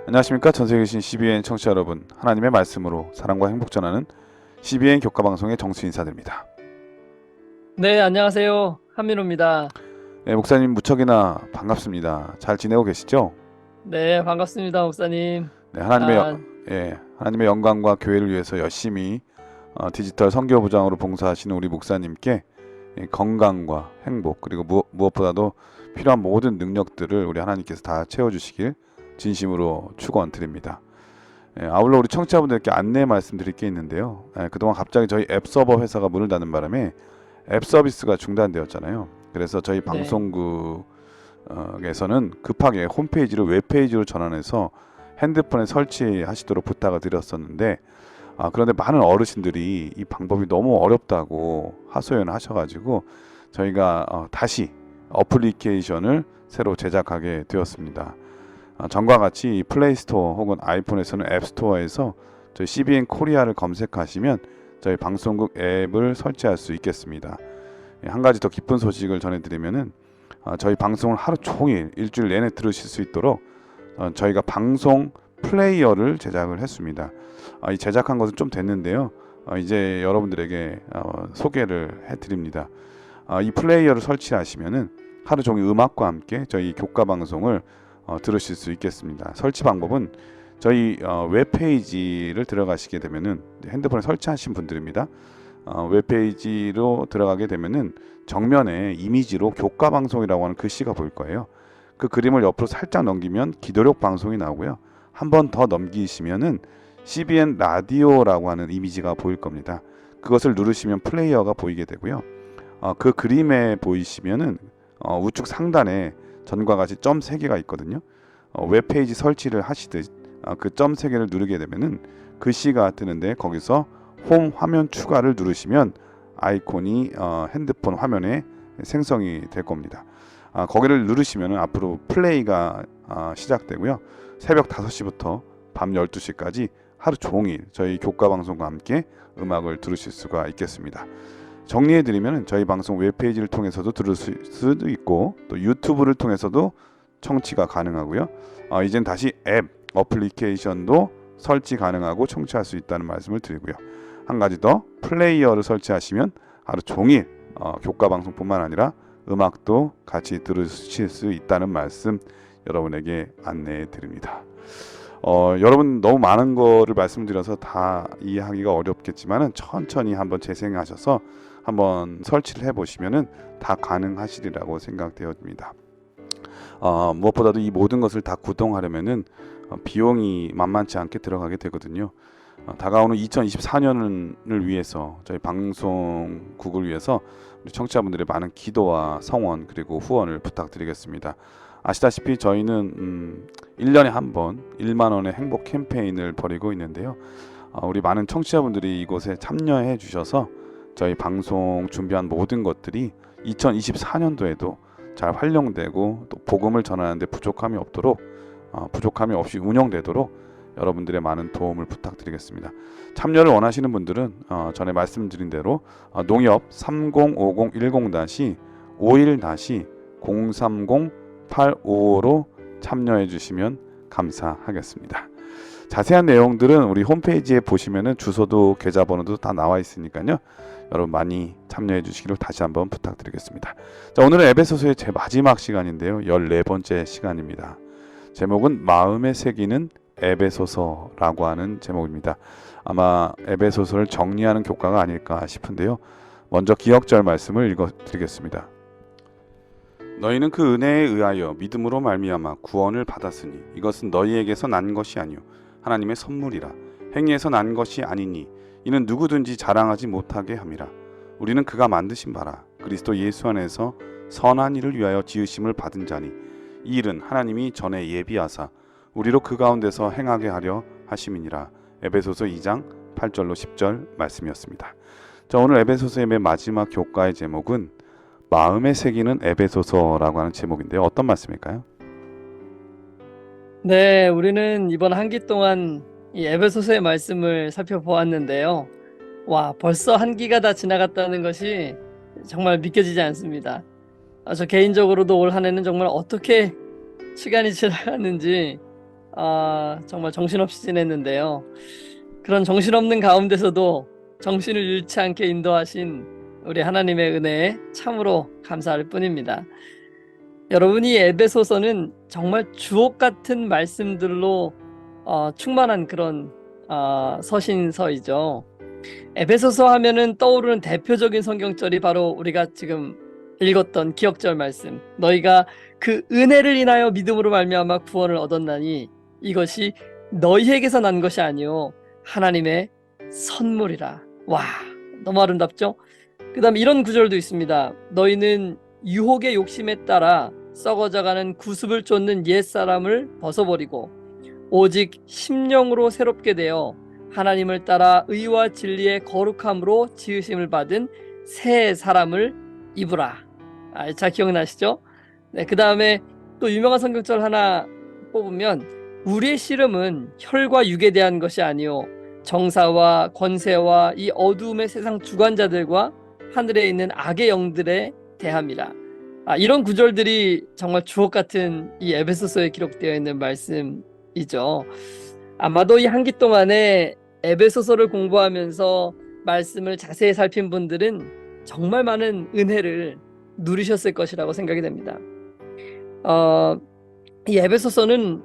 안녕하십니까. 전세계 계신 CBN 청취자 여러분, 하나님의 말씀으로 사랑과 행복 전하는 CBN 교과방송의 정수 인사드립니다. 네, 안녕하세요. 한민호입니다. 네, 목사님 무척이나 반갑습니다. 잘 지내고 계시죠? 네, 반갑습니다, 목사님. 네, 아, 하나님의 영광과 교회를 위해서 열심히 디지털 선교부장으로 봉사하시는 우리 목사님께 건강과 행복, 그리고 무엇보다도 필요한 모든 능력들을 우리 하나님께서 다 채워주시길 진심으로 축원드립니다. 아울러 우리 청취자분들께 안내 말씀드릴 게 있는데요. 그동안 갑자기 저희 앱 서버 회사가 문을 닫는 바람에 앱 서비스가 중단되었잖아요. 그래서 저희 네, 방송국에서는 급하게 홈페이지를 웹페이지로 전환해서 핸드폰에 설치하시도록 부탁을 드렸었는데, 그런데 많은 어르신들이 이 방법이 너무 어렵다고 하소연을 하셔가지고 저희가 다시 어플리케이션을 새로 제작하게 되었습니다. 전과 같이 플레이스토어 혹은 아이폰에서는 앱스토어에서 저희 CBN 코리아를 검색하시면 저희 방송국 앱을 설치할 수 있겠습니다. 한 가지 더 기쁜 소식을 전해드리면은 저희 방송을 하루 종일 일주일 내내 들으실 수 있도록 저희가 방송 플레이어를 제작을 했습니다. 이 제작한 것은 좀 됐는데요. 이제 여러분들에게 소개를 해드립니다. 이 플레이어를 설치하시면은 하루 종일 음악과 함께 저희 교과 방송을 들으실 수 있겠습니다. 설치 방법은 저희 웹페이지를 들어가시게 되면은 핸드폰에 설치하신 분들입니다. 웹페이지로 들어가게 되면은 정면에 이미지로 교과 방송이라고 하는 글씨가 보일 거예요. 그 그림을 옆으로 살짝 넘기면 기도력 방송이 나오고요. 한 번 더 넘기시면은 CBN 라디오라고 하는 이미지가 보일 겁니다. 그것을 누르시면 플레이어가 보이게 되고요. 그 그림에 보이시면은 우측 상단에 전과 같이 점 3개가 있거든요. 웹페이지 설치를 하시듯 그 점 3개를 누르게 되면은 글씨가 뜨는데 거기서 홈 화면 추가를 누르시면 아이콘이 핸드폰 화면에 생성이 될 겁니다. 거기를 누르시면 앞으로 플레이가 시작되고요. 새벽 5시부터 밤 12시까지 하루 종일 저희 교과 방송과 함께 음악을 들으실 수가 있겠습니다. 정리해드리면 저희 방송 웹페이지를 통해서도 들을 수도 있고 또 유튜브를 통해서도 청취가 가능하고요. 이젠 다시 앱, 어플리케이션도 설치 가능하고 청취할 수 있다는 말씀을 드리고요. 한 가지 더, 플레이어를 설치하시면 하루 종일 교과 방송뿐만 아니라 음악도 같이 들으실 수 있다는 말씀 여러분에게 안내해 드립니다. 여러분 너무 많은 거를 말씀드려서 다 이해하기가 어렵겠지만은 천천히 한번 재생하셔서 한번 설치를 해보시면은 다 가능하시리라고 생각되어집니다. 무엇보다도 이 모든 것을 다 구동하려면은 비용이 만만치 않게 들어가게 되거든요. 다가오는 2024년을 위해서 저희 방송국을 위해서 우리 청취자분들의 많은 기도와 성원 그리고 후원을 부탁드리겠습니다. 아시다시피 저희는 1년에 한 번 1만 원의 행복 캠페인을 벌이고 있는데요. 우리 많은 청취자분들이 이곳에 참여해 주셔서 저희 방송 준비한 모든 것들이 2024년도에도 잘 활용되고 또 복음을 전하는 데 부족함이 없이 운영되도록 여러분들의 많은 도움을 부탁드리겠습니다. 참여를 원하시는 분들은 전에 말씀드린 대로 농협 3050-10-51-01-030-855로 참여해 주시면 감사하겠습니다. 자세한 내용들은 우리 홈페이지에 보시면은 주소도 계좌번호도 다 나와 있으니까요. 여러분 많이 참여해 주시기를 다시 한번 부탁드리겠습니다. 자, 오늘은 에베소서의 제 마지막 시간인데요. 14번째 시간입니다. 제목은 마음에 새기는 에베소서라고 하는 제목입니다. 아마 에베소서를 정리하는 교과가 아닐까 싶은데요. 먼저 기억절 말씀을 읽어드리겠습니다. 너희는 그 은혜에 의하여 믿음으로 말미암아 구원을 받았으니 이것은 너희에게서 난 것이 아니요 하나님의 선물이라. 행위에서 난 것이 아니니 이는 누구든지 자랑하지 못하게 함이라. 우리는 그가 만드신 바라 그리스도 예수 안에서 선한 일을 위하여 지으심을 받은 자니 이 일은 하나님이 전에 예비하사 우리로 그 가운데서 행하게 하려 하심이니라. 에베소서 2장 8절로 10절 말씀이었습니다. 자, 오늘 에베소서의 맨 마지막 교과의 제목은 마음에 새기는 에베소서라고 하는 제목인데요. 어떤 말씀일까요? 네, 우리는 이번 한 기 동안 이 에베소서의 말씀을 살펴보았는데요. 와, 벌써 한 기가 다 지나갔다는 것이 정말 믿겨지지 않습니다. 저 개인적으로도 올 한 해는 정말 어떻게 시간이 지나갔는지 정말 정신없이 지냈는데요. 그런 정신없는 가운데서도 정신을 잃지 않게 인도하신 우리 하나님의 은혜에 참으로 감사할 뿐입니다. 여러분, 이 에베소서는 정말 주옥 같은 말씀들로 충만한 그런 서신서이죠. 에베소서 하면은 떠오르는 대표적인 성경절이 바로 우리가 지금 읽었던 기억절 말씀. 너희가 그 은혜를 인하여 믿음으로 말미암아 구원을 얻었나니 이것이 너희에게서 난 것이 아니요 하나님의 선물이라. 와, 너무 아름답죠? 그다음에 이런 구절도 있습니다. 너희는 유혹의 욕심에 따라 썩어져가는 구습을 쫓는 옛사람을 벗어버리고 오직 심령으로 새롭게 되어 하나님을 따라 의와 진리의 거룩함으로 지으심을 받은 새 사람을 입으라. 잘 기억나시죠? 네, 그 다음에 또 유명한 성경절 하나 뽑으면 우리의 씨름은 혈과 육에 대한 것이 아니요 정사와 권세와 이 어두움의 세상 주관자들과 하늘에 있는 악의 영들에 대함이라. 이런 구절들이 정말 주옥 같은 이 에베소서에 기록되어 있는 말씀이죠. 아마도 이 한 기 동안에 에베소서를 공부하면서 말씀을 자세히 살핀 분들은 정말 많은 은혜를 누리셨을 것이라고 생각이 됩니다. 이 에베소서는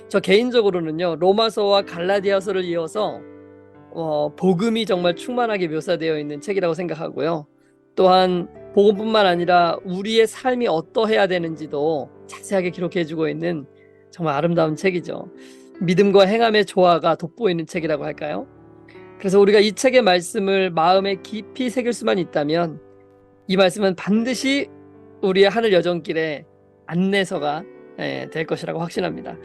저 개인적으로는요, 로마서와 갈라디아서를 이어서 복음이 정말 충만하게 묘사되어 있는 책이라고 생각하고요. 또한 복음뿐만 아니라 우리의 삶이 어떠해야 되는지도 자세하게 기록해주고 있는 정말 아름다운 책이죠. 믿음과 행함의 조화가 돋보이는 책이라고 할까요? 그래서 우리가 이 책의 말씀을 마음에 깊이 새길 수만 있다면 이 말씀은 반드시 우리의 하늘 여정길에 안내서가 될 것이라고 확신합니다.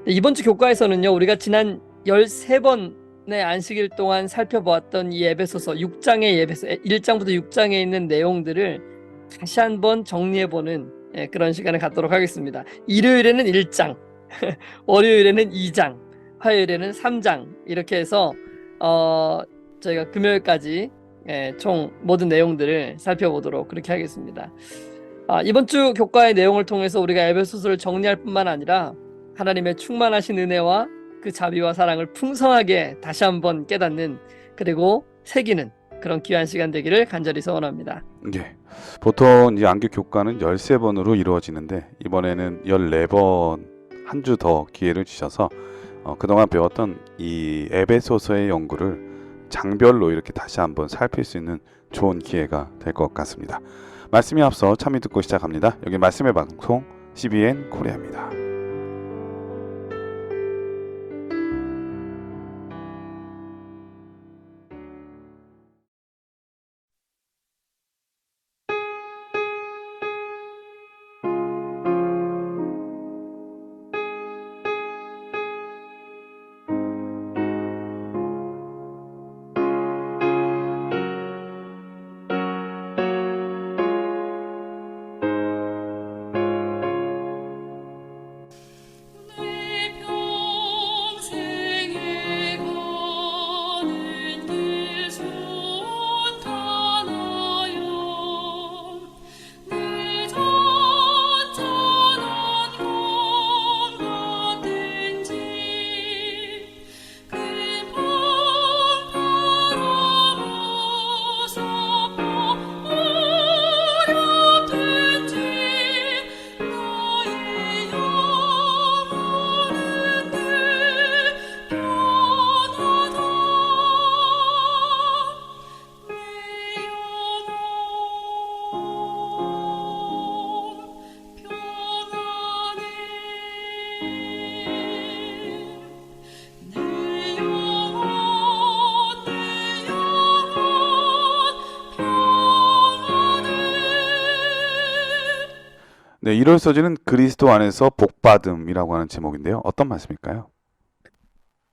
이번 주 교과에서는요, 우리가 지난 13번의 안식일 동안 살펴보았던 이 에베소서 1장부터 6장에 있는 내용들을 다시 한번 정리해보는 그런 시간을 갖도록 하겠습니다. 일요일에는 1장, 월요일에는 2장, 화요일에는 3장 이렇게 해서 저희가 금요일까지 총 모든 내용들을 살펴보도록 그렇게 하겠습니다. 이번 주 교과의 내용을 통해서 우리가 에베소서를 정리할 뿐만 아니라 하나님의 충만하신 은혜와 그 자비와 사랑을 풍성하게 다시 한번 깨닫는, 그리고 새기는 그런 귀한 시간 되기를 간절히 소원합니다. 예. 보통 이 안교 교과는 13번으로 이루어지는데 이번에는 14번 한 주 더 기회를 주셔서 그동안 배웠던 이 에베소서의 연구를 장별로 이렇게 다시 한번 살필 수 있는 좋은 기회가 될 것 같습니다. 말씀이 앞서 참여 듣고 시작합니다. 여기 말씀의 방송 CBN 코리아입니다. 네, 1월 서지는 그리스도 안에서 복받음이라고 하는 제목인데요. 어떤 말씀일까요?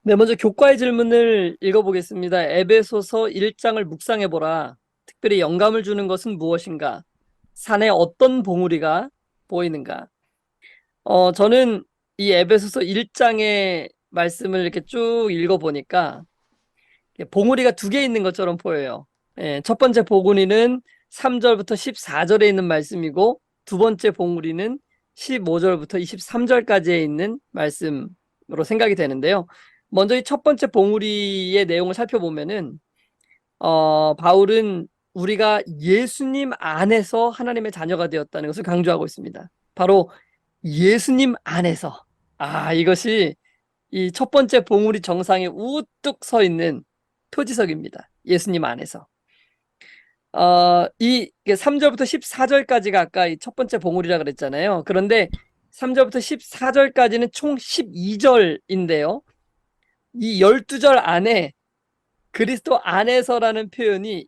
네, 먼저 교과의 질문을 읽어보겠습니다. 에베소서 1장을 묵상해보라. 특별히 영감을 주는 것은 무엇인가? 산에 어떤 봉우리가 보이는가? 저는 이 에베소서 1장의 말씀을 이렇게 쭉 읽어보니까 봉우리가 두 개 있는 것처럼 보여요. 첫 번째 봉우리는 3절부터 14절에 있는 말씀이고, 두 번째 봉우리는 15절부터 23절까지에 있는 말씀이에요. 생각이 되는데요. 먼저 이 첫 번째 봉우리의 내용을 살펴보면은 바울은 우리가 예수님 안에서 하나님의 자녀가 되었다는 것을 강조하고 있습니다. 바로 예수님 안에서. 이것이 이 첫 번째 봉우리 정상에 우뚝 서 있는 표지석입니다. 예수님 안에서. 이 3절부터 14절까지가 아까 이 첫 번째 봉우리라 그랬잖아요. 그런데 3절부터 14절까지는 총 12절인데요. 이 12절 안에 그리스도 안에서라는 표현이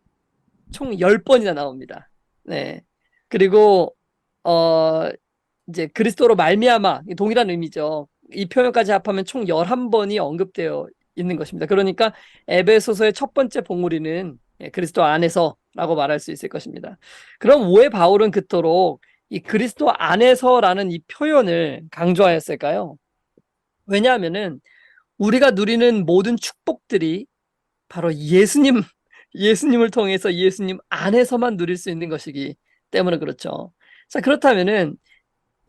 총 10번이나 나옵니다. 네. 그리고 이제 그리스도로 말미암아, 동일한 의미죠. 이 표현까지 합하면 총 11번이 언급되어 있는 것입니다. 그러니까 에베소서의 첫 번째 봉우리는 그리스도 안에서라고 말할 수 있을 것입니다. 그럼 왜 바울은 그토록 이 그리스도 안에서라는 이 표현을 강조하였을까요? 왜냐하면은 우리가 누리는 모든 축복들이 바로 예수님을 통해서 예수님 안에서만 누릴 수 있는 것이기 때문에 그렇죠. 자, 그렇다면은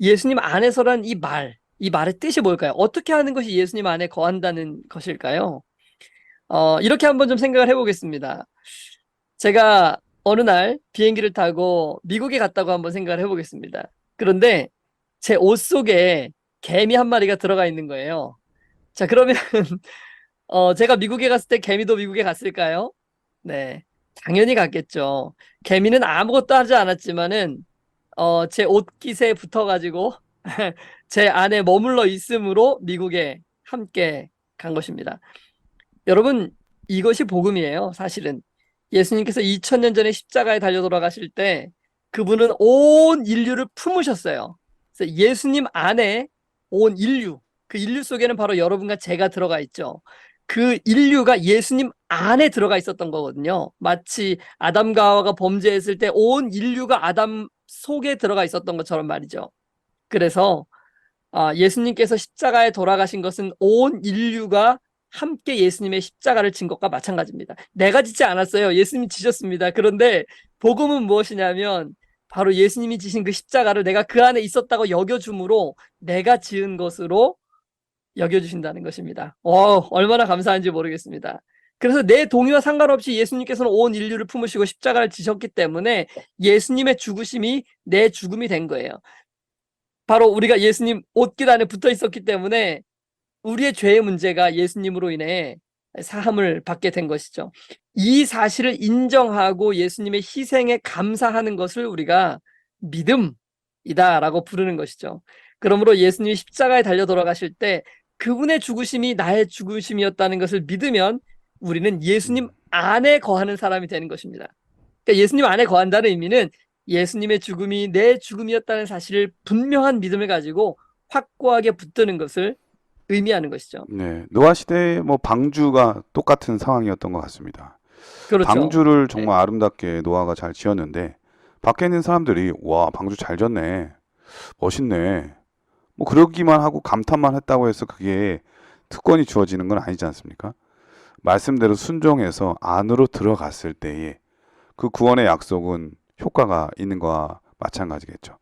예수님 안에서란 이 말의 뜻이 뭘까요? 어떻게 하는 것이 예수님 안에 거한다는 것일까요? 이렇게 한번 좀 생각을 해보겠습니다. 제가 어느 날 비행기를 타고 미국에 갔다고 한번 생각을 해보겠습니다. 그런데 제 옷 속에 개미 한 마리가 들어가 있는 거예요. 자, 그러면 제가 미국에 갔을 때 개미도 미국에 갔을까요? 네, 당연히 갔겠죠. 개미는 아무것도 하지 않았지만은 제 옷깃에 붙어가지고 제 안에 머물러 있으므로 미국에 함께 간 것입니다. 여러분, 이것이 복음이에요. 사실은 예수님께서 2000년 전에 십자가에 달려 돌아가실 때 그분은 온 인류를 품으셨어요. 그래서 예수님 안에 온 인류, 그 인류 속에는 바로 여러분과 제가 들어가 있죠. 그 인류가 예수님 안에 들어가 있었던 거거든요. 마치 아담과 하와가 범죄했을 때 온 인류가 아담 속에 들어가 있었던 것처럼 말이죠. 그래서 예수님께서 십자가에 돌아가신 것은 온 인류가 함께 예수님의 십자가를 진 것과 마찬가지입니다. 내가 짓지 않았어요. 예수님이 지셨습니다. 그런데 복음은 무엇이냐면 바로 예수님이 지신 그 십자가를 내가 그 안에 있었다고 여겨줌으로 내가 지은 것으로 여겨주신다는 것입니다. 얼마나 감사한지 모르겠습니다. 그래서 내 동의와 상관없이 예수님께서는 온 인류를 품으시고 십자가를 지셨기 때문에 예수님의 죽으심이 내 죽음이 된 거예요. 바로 우리가 예수님 옷깃 안에 붙어 있었기 때문에 우리의 죄의 문제가 예수님으로 인해 사함을 받게 된 것이죠. 이 사실을 인정하고 예수님의 희생에 감사하는 것을 우리가 믿음이다라고 부르는 것이죠. 그러므로 예수님이 십자가에 달려 돌아가실 때 그분의 죽으심이 나의 죽으심이었다는 것을 믿으면 우리는 예수님 안에 거하는 사람이 되는 것입니다. 그러니까 예수님 안에 거한다는 의미는 예수님의 죽음이 내 죽음이었다는 사실을 분명한 믿음을 가지고 확고하게 붙드는 것을 의미하는 것이죠. 네, 노아 시대의 뭐 방주가 똑같은 상황이었던 것 같습니다. 그렇죠. 방주를 정말 아름답게 노아가 잘 지었는데 밖에 있는 사람들이 와, 방주 잘 지었네, 멋있네, 뭐 그러기만 하고 감탄만 했다고 해서 그게 특권이 주어지는 건 아니지 않습니까? 말씀대로 순종해서 안으로 들어갔을 때에 그 구원의 약속은 효과가 있는 거와 마찬가지겠죠.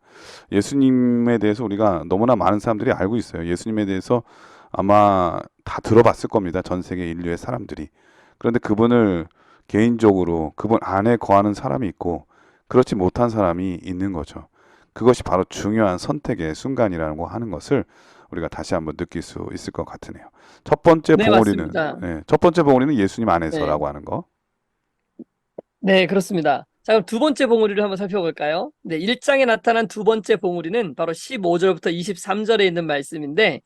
예수님에 대해서 우리가 너무나 많은 사람들이 알고 있어요. 예수님에 대해서 아마 다 들어봤을 겁니다. 전 세계 인류의 사람들이. 그런데 그분을 개인적으로 그분 안에 거하는 사람이 있고 그렇지 못한 사람이 있는 거죠. 그것이 바로 중요한 선택의 순간이라고 하는 것을 우리가 다시 한번 느낄 수 있을 것 같으네요. 첫 번째 네, 봉우리는 맞습니다. 첫 번째 봉우리는 예수님 안에서라고 네. 하는 거. 네, 그렇습니다. 자, 그럼 두 번째 봉우리를 한번 살펴볼까요? 네, 1장에 나타난 두 번째 봉우리는 바로 15절부터 23절에 있는 말씀인데,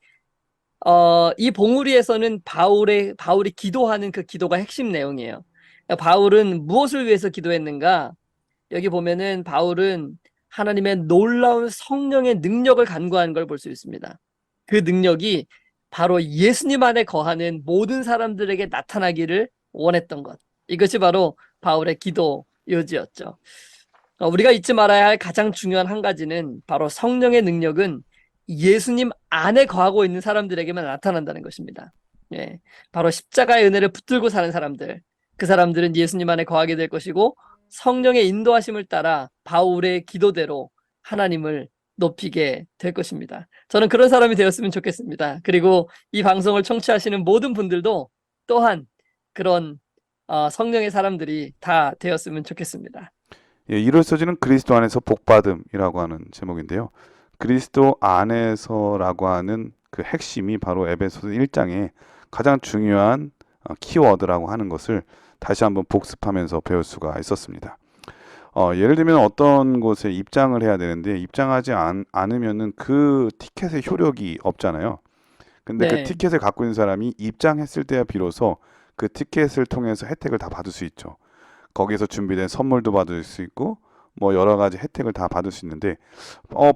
이 봉우리에서는 바울이 기도하는 그 기도가 핵심 내용이에요. 그러니까 바울은 무엇을 위해서 기도했는가? 여기 보면은 바울은 하나님의 놀라운 성령의 능력을 간구하는 걸 볼 수 있습니다. 그 능력이 바로 예수님 안에 거하는 모든 사람들에게 나타나기를 원했던 것. 이것이 바로 바울의 기도 요지였죠. 우리가 잊지 말아야 할 가장 중요한 한 가지는 바로 성령의 능력은 예수님 안에 거하고 있는 사람들에게만 나타난다는 것입니다. 예, 바로 십자가의 은혜를 붙들고 사는 사람들, 그 사람들은 예수님 안에 거하게 될 것이고 성령의 인도하심을 따라 바울의 기도대로 하나님을 높이게 될 것입니다. 저는 그런 사람이 되었으면 좋겠습니다. 그리고 이 방송을 청취하시는 모든 분들도 또한 그런 성령의 사람들이 다 되었으면 좋겠습니다. 예, 이로써지는 그리스도 안에서 복받음이라고 하는 제목인데요. 그리스도 안에서라고 하는 그 핵심이 바로 에베소서 1장의 가장 중요한 키워드라고 하는 것을 다시 한번 복습하면서 배울 수가 있었습니다. 예를 들면 어떤 곳에 입장을 해야 되는데 입장하지 않으면은 그 티켓의 효력이 없잖아요. 근데 그 네, 티켓을 갖고 있는 사람이 입장했을 때야 비로소 그 티켓을 통해서 혜택을 다 받을 수 있죠. 거기서 준비된 선물도 받을 수 있고 뭐 여러 가지 혜택을 다 받을 수 있는데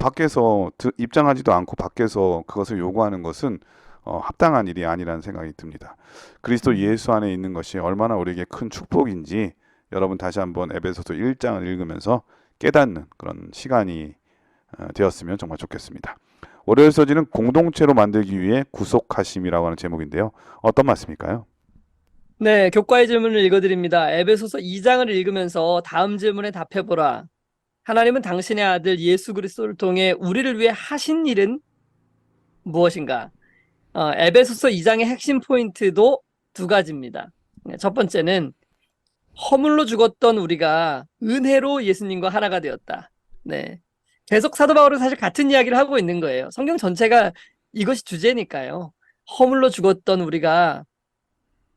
밖에서 입장하지도 않고 밖에서 그것을 요구하는 것은 합당한 일이 아니라는 생각이 듭니다. 그리스도 음, 예수 안에 있는 것이 얼마나 우리에게 큰 축복인지 여러분 다시 한번 에베소서 1장을 읽으면서 깨닫는 그런 시간이 되었으면 정말 좋겠습니다. 월요일 서지는 공동체로 만들기 위해 구속하심이라고 하는 제목인데요. 어떤 말씀일까요? 네, 교과의 질문을 읽어드립니다. 에베소서 2장을 읽으면서 다음 질문에 답해보라. 하나님은 당신의 아들 예수 그리스도를 통해 우리를 위해 하신 일은 무엇인가? 에베소서 2장의 핵심 포인트도 두 가지입니다. 네, 첫 번째는 허물로 죽었던 우리가 은혜로 예수님과 하나가 되었다. 네. 계속 사도 바울은 사실 같은 이야기를 하고 있는 거예요. 성경 전체가 이것이 주제니까요. 허물로 죽었던 우리가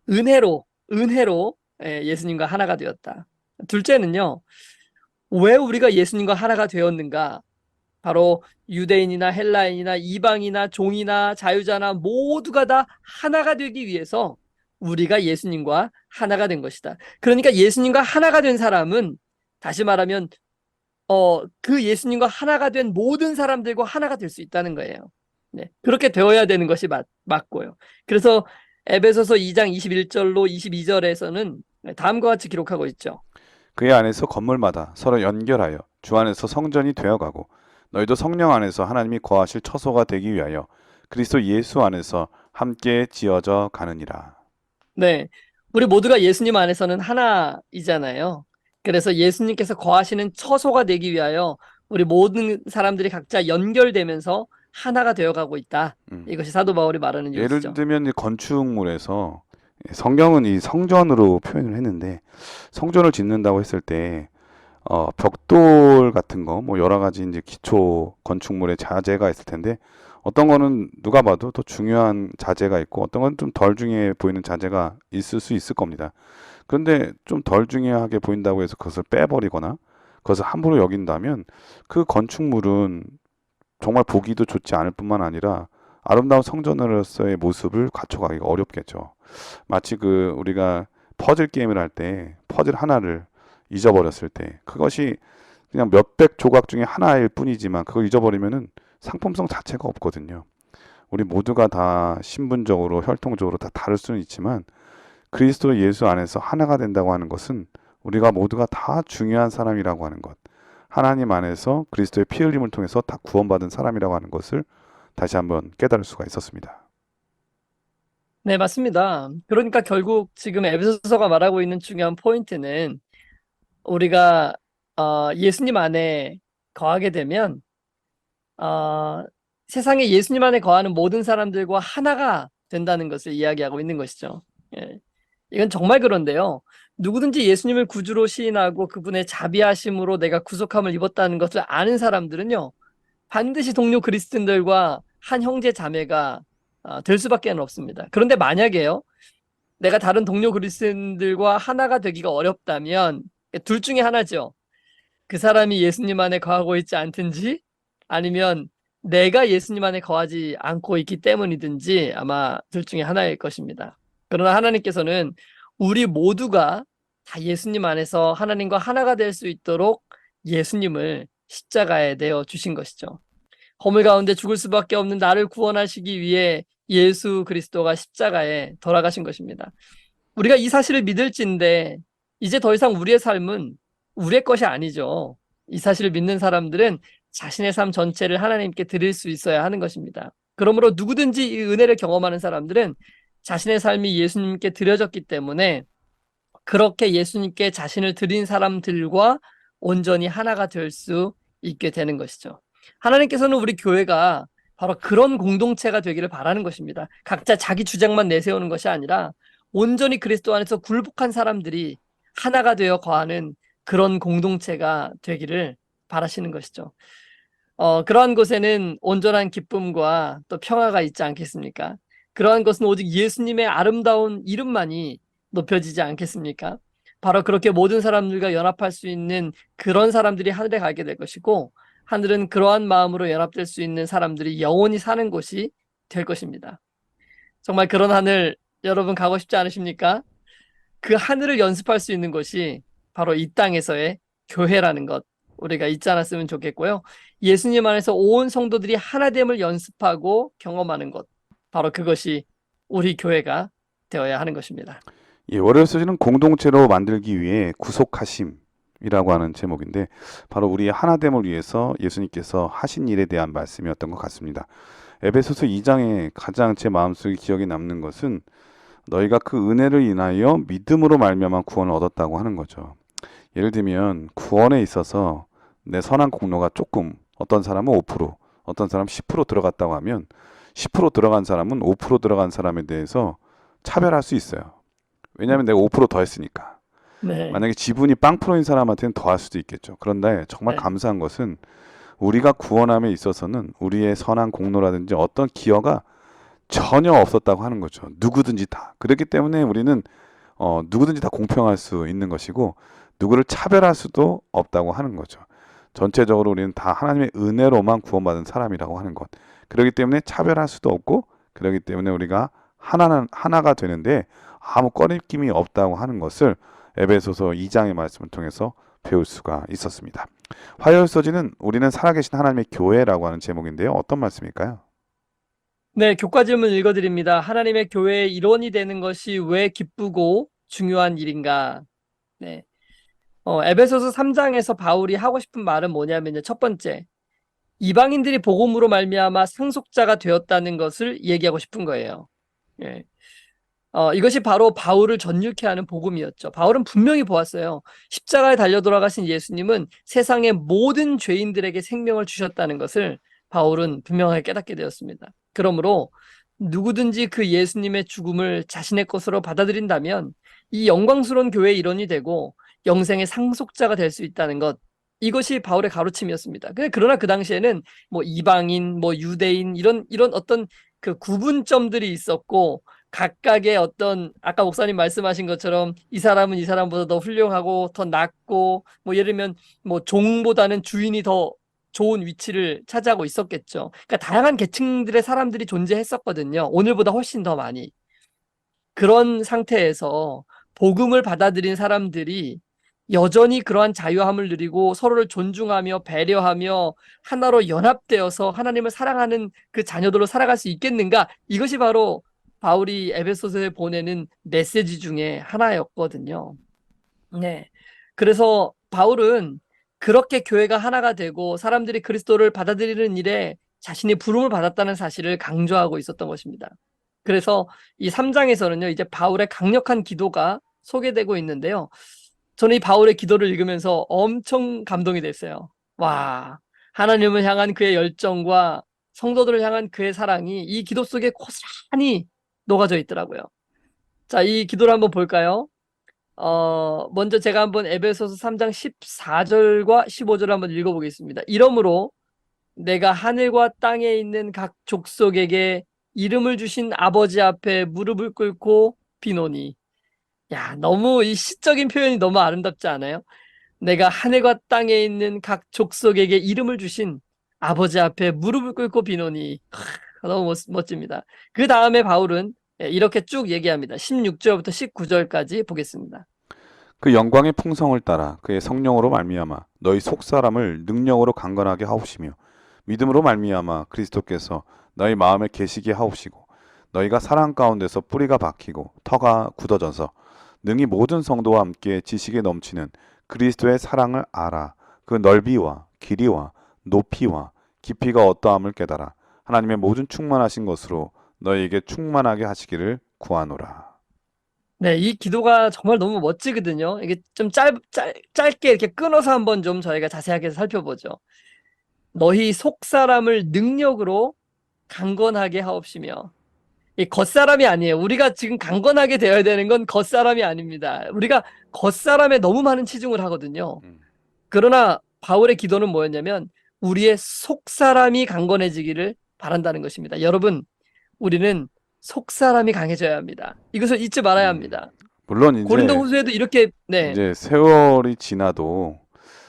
은혜로 예수님과 하나가 되었다. 둘째는요, 왜 우리가 예수님과 하나가 되었는가? 바로 유대인이나 헬라인이나 이방이나 종이나 자유자나 모두가 다 하나가 되기 위해서 우리가 예수님과 하나가 된 것이다. 그러니까 예수님과 하나가 된 사람은 다시 말하면 그 예수님과 하나가 된 모든 사람들과 하나가 될 수 있다는 거예요. 네, 그렇게 되어야 되는 것이 맞고요. 그래서 에베소서 2장 21절로 22절에서는 다음과 같이 기록하고 있죠. 그의 안에서 건물마다 서로 연결하여 주 안에서 성전이 되어가고 너희도 성령 안에서 하나님이 거하실 처소가 되기 위하여 그리스도 예수 안에서 함께 지어져 가느니라. 네, 우리 모두가 예수님 안에서는 하나이잖아요. 그래서 예수님께서 거하시는 처소가 되기 위하여 우리 모든 사람들이 각자 연결되면서 하나가 되어가고 있다. 음. 이것이 사도 바울이 말하는 예를 이것이죠. 들면 이 건축물에서 성경은 이 성전으로 표현을 했는데 성전을 짓는다고 했을 때 벽돌 같은 거 뭐 여러 가지 이제 기초 건축물의 자재가 있을 텐데 어떤 거는 누가 봐도 더 중요한 자재가 있고 어떤 건 좀 덜 중요해 보이는 자재가 있을 수 있을 겁니다. 그런데 좀 덜 중요하게 보인다고 해서 그것을 빼버리거나 그것을 함부로 여긴다면 그 건축물은 정말 보기도 좋지 않을 뿐만 아니라 아름다운 성전으로서의 모습을 갖춰가기가 어렵겠죠. 마치 그 우리가 퍼즐 게임을 할 때 퍼즐 하나를 잊어버렸을 때 그것이 그냥 몇백 조각 중에 하나일 뿐이지만 그걸 잊어버리면은 상품성 자체가 없거든요. 우리 모두가 다 신분적으로 혈통적으로 다 다를 수는 있지만 그리스도 예수 안에서 하나가 된다고 하는 것은 우리가 모두가 다 중요한 사람이라고 하는 것. 하나님 안에서 그리스도의 피 흘림을 통해서 다 구원받은 사람이라고 하는 것을 다시 한번 깨달을 수가 있었습니다. 네, 맞습니다. 그러니까 결국 지금 에베소서가 말하고 있는 중요한 포인트는 우리가 예수님 안에 거하게 되면 세상에 예수님 안에 거하는 모든 사람들과 하나가 된다는 것을 이야기하고 있는 것이죠. 예. 이건 정말 그런데요. 누구든지 예수님을 구주로 시인하고 그분의 자비하심으로 내가 구속함을 입었다는 것을 아는 사람들은요. 반드시 동료 그리스도인들과 한 형제 자매가 될 수밖에 없습니다. 그런데 만약에요. 내가 다른 동료 그리스도인들과 하나가 되기가 어렵다면 둘 중에 하나죠. 그 사람이 예수님 안에 거하고 있지 않든지 아니면 내가 예수님 안에 거하지 않고 있기 때문이든지 아마 둘 중에 하나일 것입니다. 그러나 하나님께서는 우리 모두가 다 예수님 안에서 하나님과 하나가 될 수 있도록 예수님을 십자가에 내어 주신 것이죠. 허물 가운데 죽을 수밖에 없는 나를 구원하시기 위해 예수 그리스도가 십자가에 돌아가신 것입니다. 우리가 이 사실을 믿을진데 이제 더 이상 우리의 삶은 우리의 것이 아니죠. 이 사실을 믿는 사람들은 자신의 삶 전체를 하나님께 드릴 수 있어야 하는 것입니다. 그러므로 누구든지 이 은혜를 경험하는 사람들은 자신의 삶이 예수님께 드려졌기 때문에 그렇게 예수님께 자신을 드린 사람들과 온전히 하나가 될 수 있게 되는 것이죠. 하나님께서는 우리 교회가 바로 그런 공동체가 되기를 바라는 것입니다. 각자 자기 주장만 내세우는 것이 아니라 온전히 그리스도 안에서 굴복한 사람들이 하나가 되어 거하는 그런 공동체가 되기를 바라시는 것이죠. 그러한 곳에는 온전한 기쁨과 또 평화가 있지 않겠습니까? 그러한 것은 오직 예수님의 아름다운 이름만이 높여지지 않겠습니까? 바로 그렇게 모든 사람들과 연합할 수 있는 그런 사람들이 하늘에 가게 될 것이고, 하늘은 그러한 마음으로 연합될 수 있는 사람들이 영원히 사는 곳이 될 것입니다. 정말 그런 하늘 여러분 가고 싶지 않으십니까? 그 하늘을 연습할 수 있는 것이 바로 이 땅에서의 교회라는 것, 우리가 잊지 않았으면 좋겠고요. 예수님 안에서 온 성도들이 하나됨을 연습하고 경험하는 것, 바로 그것이 우리 교회가 되어야 하는 것입니다. 예, 월요일 소지는 공동체로 만들기 위해 구속하심이라고 하는 제목인데 바로 우리의 하나됨을 위해서 예수님께서 하신 일에 대한 말씀이었던 것 같습니다. 에베소서 2장에 가장 제 마음속에 기억에 남는 것은 너희가 그 은혜를 인하여 믿음으로 말미암아 구원을 얻었다고 하는 거죠. 예를 들면 구원에 있어서 내 선한 공로가 조금, 어떤 사람은 5%, 어떤 사람은 10% 들어갔다고 하면 10% 들어간 사람은 5% 들어간 사람에 대해서 차별할 수 있어요. 왜냐하면 내가 5%더 했으니까. 네, 만약에 지분이 빵프로인 사람한테는 더 할 수도 있겠죠. 그런데 정말 네, 감사한 것은 우리가 구원함에 있어서는 우리의 선한 공로라든지 어떤 기여가 전혀 없었다고 하는 거죠. 누구든지 다. 그렇기 때문에 우리는 누구든지 다 공평할 수 있는 것이고 누구를 차별할 수도 없다고 하는 거죠. 전체적으로 우리는 다 하나님의 은혜로만 구원받은 사람이라고 하는 것. 그렇기 때문에 차별할 수도 없고 그렇기 때문에 우리가 하나가 되는데 아무 꺼림낌이 없다고 하는 것을 에베소서 2장의 말씀을 통해서 배울 수가 있었습니다. 화요일 서지는 우리는 살아계신 하나님의 교회라고 하는 제목인데요. 어떤 말씀일까요? 네, 교과 질문 읽어드립니다. 하나님의 교회의 일원이 되는 것이 왜 기쁘고 중요한 일인가? 네. 에베소서 3장에서 바울이 하고 싶은 말은 뭐냐면요. 첫 번째, 이방인들이 복음으로 말미암아 상속자가 되었다는 것을 얘기하고 싶은 거예요. 예. 이것이 바로 바울을 전율케 하는 복음이었죠. 바울은 분명히 보았어요. 십자가에 달려 돌아가신 예수님은 세상의 모든 죄인들에게 생명을 주셨다는 것을 바울은 분명하게 깨닫게 되었습니다. 그러므로 누구든지 그 예수님의 죽음을 자신의 것으로 받아들인다면 이 영광스러운 교회의 일원이 되고 영생의 상속자가 될 수 있다는 것. 이것이 바울의 가르침이었습니다. 그러나 그 당시에는 뭐 이방인, 뭐 유대인 이런 어떤 그 구분점들이 있었고 각각의 어떤 아까 목사님 말씀하신 것처럼 이 사람은 이 사람보다 더 훌륭하고 더 낫고 뭐 예를 들면 뭐 종보다는 주인이 더 좋은 위치를 차지하고 있었겠죠. 그러니까 다양한 계층들의 사람들이 존재했었거든요. 오늘보다 훨씬 더 많이. 그런 상태에서 복음을 받아들인 사람들이 여전히 그러한 자유함을 누리고 서로를 존중하며 배려하며 하나로 연합되어서 하나님을 사랑하는 그 자녀들로 살아갈 수 있겠는가? 이것이 바로 바울이 에베소서에 보내는 메시지 중에 하나였거든요. 네. 그래서 바울은 그렇게 교회가 하나가 되고 사람들이 그리스도를 받아들이는 일에 자신이 부름을 받았다는 사실을 강조하고 있었던 것입니다. 그래서 이 3장에서는요, 이제 바울의 강력한 기도가 소개되고 있는데요. 저는 이 바울의 기도를 읽으면서 엄청 감동이 됐어요. 와, 하나님을 향한 그의 열정과 성도들을 향한 그의 사랑이 이 기도 속에 고스란히 녹아져 있더라고요. 자, 이 기도를 한번 볼까요? 먼저 제가 한번 에베소서 3장 14절과 15절을 한번 읽어보겠습니다. 이러므로 내가 하늘과 땅에 있는 각 족속에게 이름을 주신 아버지 앞에 무릎을 꿇고 비노니. 야, 너무 이 시적인 표현이 너무 아름답지 않아요? 내가 하늘과 땅에 있는 각 족속에게 이름을 주신 아버지 앞에 무릎을 꿇고 비노니. 너무 멋집니다. 그 다음에 바울은 이렇게 쭉 얘기합니다. 16절부터 19절까지 보겠습니다. 그 영광의 풍성을 따라 그의 성령으로 말미암아 너희 속사람을 능력으로 강건하게 하옵시며 믿음으로 말미암아 그리스도께서 너희 마음에 계시게 하옵시고 너희가 사랑 가운데서 뿌리가 박히고 터가 굳어져서 능히 모든 성도와 함께 지식에 넘치는 그리스도의 사랑을 알아 그 넓이와 길이와 높이와 깊이가 어떠함을 깨달아 하나님의 모든 충만하신 것으로 너희에게 충만하게 하시기를 구하노라. 네, 이 기도가 정말 너무 멋지거든요. 이게 좀 짧게 이렇게 끊어서 한번 좀 저희가 자세하게 살펴보죠. 너희 속사람을 능력으로 강건하게 하옵시며. 이 겉사람이 아니에요. 우리가 지금 강건하게 되어야 되는 건 겉사람이 아닙니다. 우리가 겉사람에 너무 많은 치중을 하거든요. 음. 그러나 바울의 기도는 뭐였냐면 우리의 속사람이 강건해지기를 바란다는 것입니다. 여러분, 우리는 속사람이 강해져야 합니다. 이것을 잊지 말아야 음. 합니다. 물론 고린도 이제 후서에도 이렇게 이제 세월이 지나도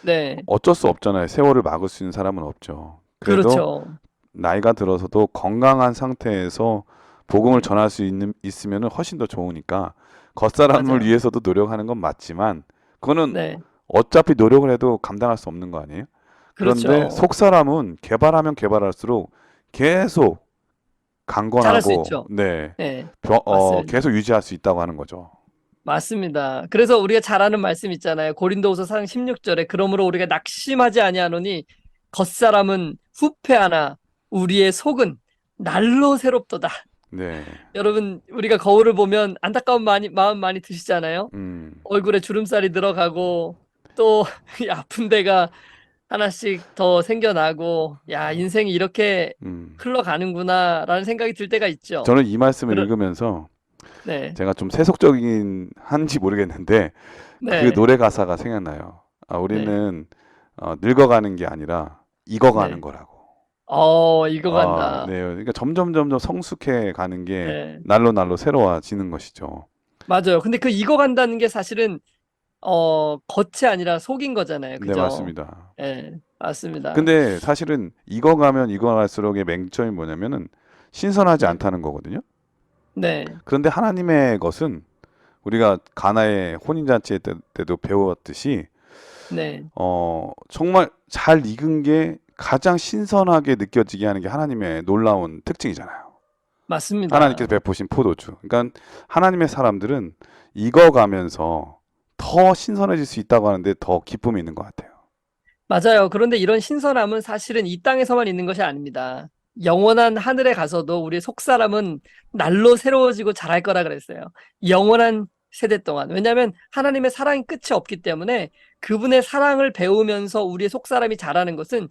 네, 어쩔 수 없잖아요. 세월을 막을 수 있는 사람은 없죠. 그래도 그렇죠. 나이가 들어서도 건강한 상태에서 복음을 네, 전할 수 있으면 훨씬 더 좋으니까 겉사람을 맞아요. 위해서도 노력하는 건 맞지만 그거는 네, 어차피 노력을 해도 감당할 수 없는 거 아니에요? 그런데 그렇죠. 속사람은 개발하면 개발할수록 계속 잘할 수 강건하고 있죠. 네, 네, 맞습니다. 계속 유지할 수 있다고 하는 거죠. 맞습니다. 그래서 우리가 잘 아는 말씀 있잖아요. 고린도후서 4장 16절에 그러므로 우리가 낙심하지 아니하노니 겉사람은 후패하나 우리의 속은 날로 새롭도다. 네. 여러분, 우리가 거울을 보면 안타까운 마음 많이 드시잖아요. 음. 얼굴에 주름살이 들어가고 또 이 아픈 데가 하나씩 더 생겨나고 야, 인생이 이렇게 음. 흘러가는구나라는 생각이 들 때가 있죠. 저는 이 말씀을 그런 읽으면서 네. 제가 좀 세속적인 한지 모르겠는데 그 네. 노래 가사가 생각나요. 네. 우리는 늙어가는 게 아니라 익어가는 네. 거라고. 이거 간다. 네. 그러니까 점점 성숙해 가는 게 네. 날로 날로 새로워지는 것이죠. 맞아요. 근데 그 익어간다는 게 사실은 겉이 아니라 속인 거잖아요. 네, 그죠? 맞습니다. 네. 맞습니다. 근데 사실은 익어가면 익어갈수록의 맹점이 뭐냐면은 신선하지 네. 않다는 거거든요. 네. 그런데 하나님의 것은 우리가 가나의 혼인잔치 때도 배웠듯이 네. 정말 잘 익은 게 가장 신선하게 느껴지게 하는 게 하나님의 놀라운 특징이잖아요. 하나님께서 맞습니다. 베푸신 포도주. 그러니까 하나님의 사람들은 익어가면서 더 신선해질 수 있다고 하는데 더 기쁨이 있는 것 같아요. 맞아요. 그런데 이런 신선함은 사실은 이 땅에서만 있는 것이 아닙니다. 영원한 하늘에 가서도 우리 속사람은 날로 새로워지고 자랄 거라 그랬어요. 영원한 세대 동안. 왜냐하면 하나님의 사랑이 끝이 없기 때문에 그분의 사랑을 배우면서 우리의 속사람이 자라는 것은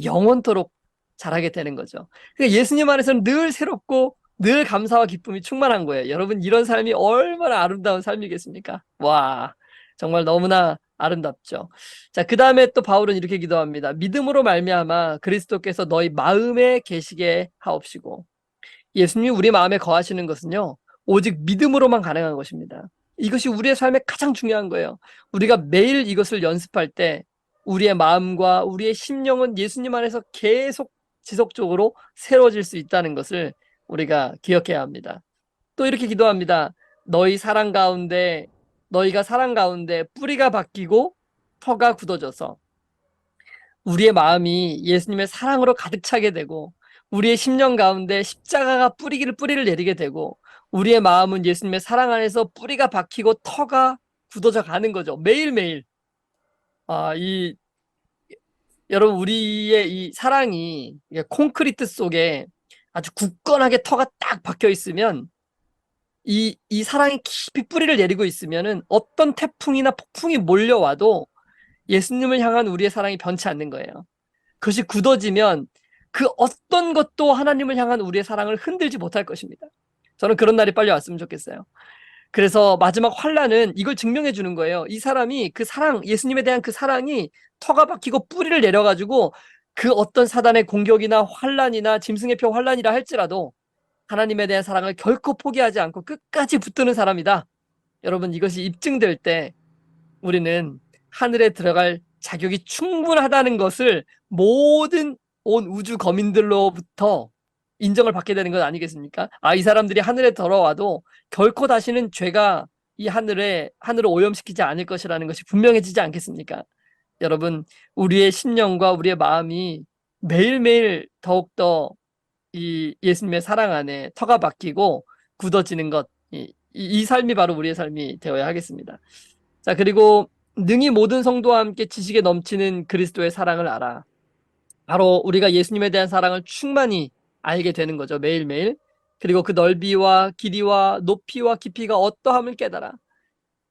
영원토록 자라게 되는 거죠. 그러니까 예수님 안에서는 늘 새롭고 늘 감사와 기쁨이 충만한 거예요. 여러분, 이런 삶이 얼마나 아름다운 삶이겠습니까? 와, 정말 너무나 아름답죠. 자, 그 다음에 또 바울은 이렇게 기도합니다. 믿음으로 말미암아 그리스도께서 너희 마음에 계시게 하옵시고. 예수님이 우리 마음에 거하시는 것은요, 오직 믿음으로만 가능한 것입니다. 이것이 우리의 삶에 가장 중요한 거예요. 우리가 매일 이것을 연습할 때 우리의 마음과 우리의 심령은 예수님 안에서 계속 지속적으로 새로워질 수 있다는 것을 우리가 기억해야 합니다. 또 이렇게 기도합니다. 너희가 사랑 가운데 뿌리가 바뀌고 터가 굳어져서 우리의 마음이 예수님의 사랑으로 가득 차게 되고 우리의 심령 가운데 십자가가 뿌리를 내리게 되고 우리의 마음은 예수님의 사랑 안에서 뿌리가 박히고 터가 굳어져 가는 거죠. 매일매일. 이 여러분, 우리의 이 사랑이 콘크리트 속에 아주 굳건하게 터가 딱 박혀 있으면 이 사랑이 깊이 뿌리를 내리고 있으면은 어떤 태풍이나 폭풍이 몰려와도 예수님을 향한 우리의 사랑이 변치 않는 거예요. 그것이 굳어지면 그 어떤 것도 하나님을 향한 우리의 사랑을 흔들지 못할 것입니다. 저는 그런 날이 빨리 왔으면 좋겠어요. 그래서 마지막 환란은 이걸 증명해 주는 거예요. 이 사람이 그 사랑, 예수님에 대한 그 사랑이 터가 박히고 뿌리를 내려가지고 그 어떤 사단의 공격이나 환란이나 짐승의 표 환란이라 할지라도 하나님에 대한 사랑을 결코 포기하지 않고 끝까지 붙드는 사람이다. 여러분, 이것이 입증될 때 우리는 하늘에 들어갈 자격이 충분하다는 것을 모든 온 우주 거민들로부터 인정을 받게 되는 것 아니겠습니까? 이 사람들이 하늘에 들어와도 결코 다시는 죄가 이 하늘을 오염시키지 않을 것이라는 것이 분명해지지 않겠습니까? 여러분, 우리의 심령과 우리의 마음이 매일매일 더욱더 이 예수님의 사랑 안에 터가 박히고 굳어지는 것, 이 삶이 바로 우리의 삶이 되어야 하겠습니다. 자, 그리고 능히 모든 성도와 함께 지식에 넘치는 그리스도의 사랑을 알아. 바로 우리가 예수님에 대한 사랑을 충만히 알게 되는 거죠. 매일매일. 그리고 그 넓이와 길이와 높이와 깊이가 어떠함을 깨달아.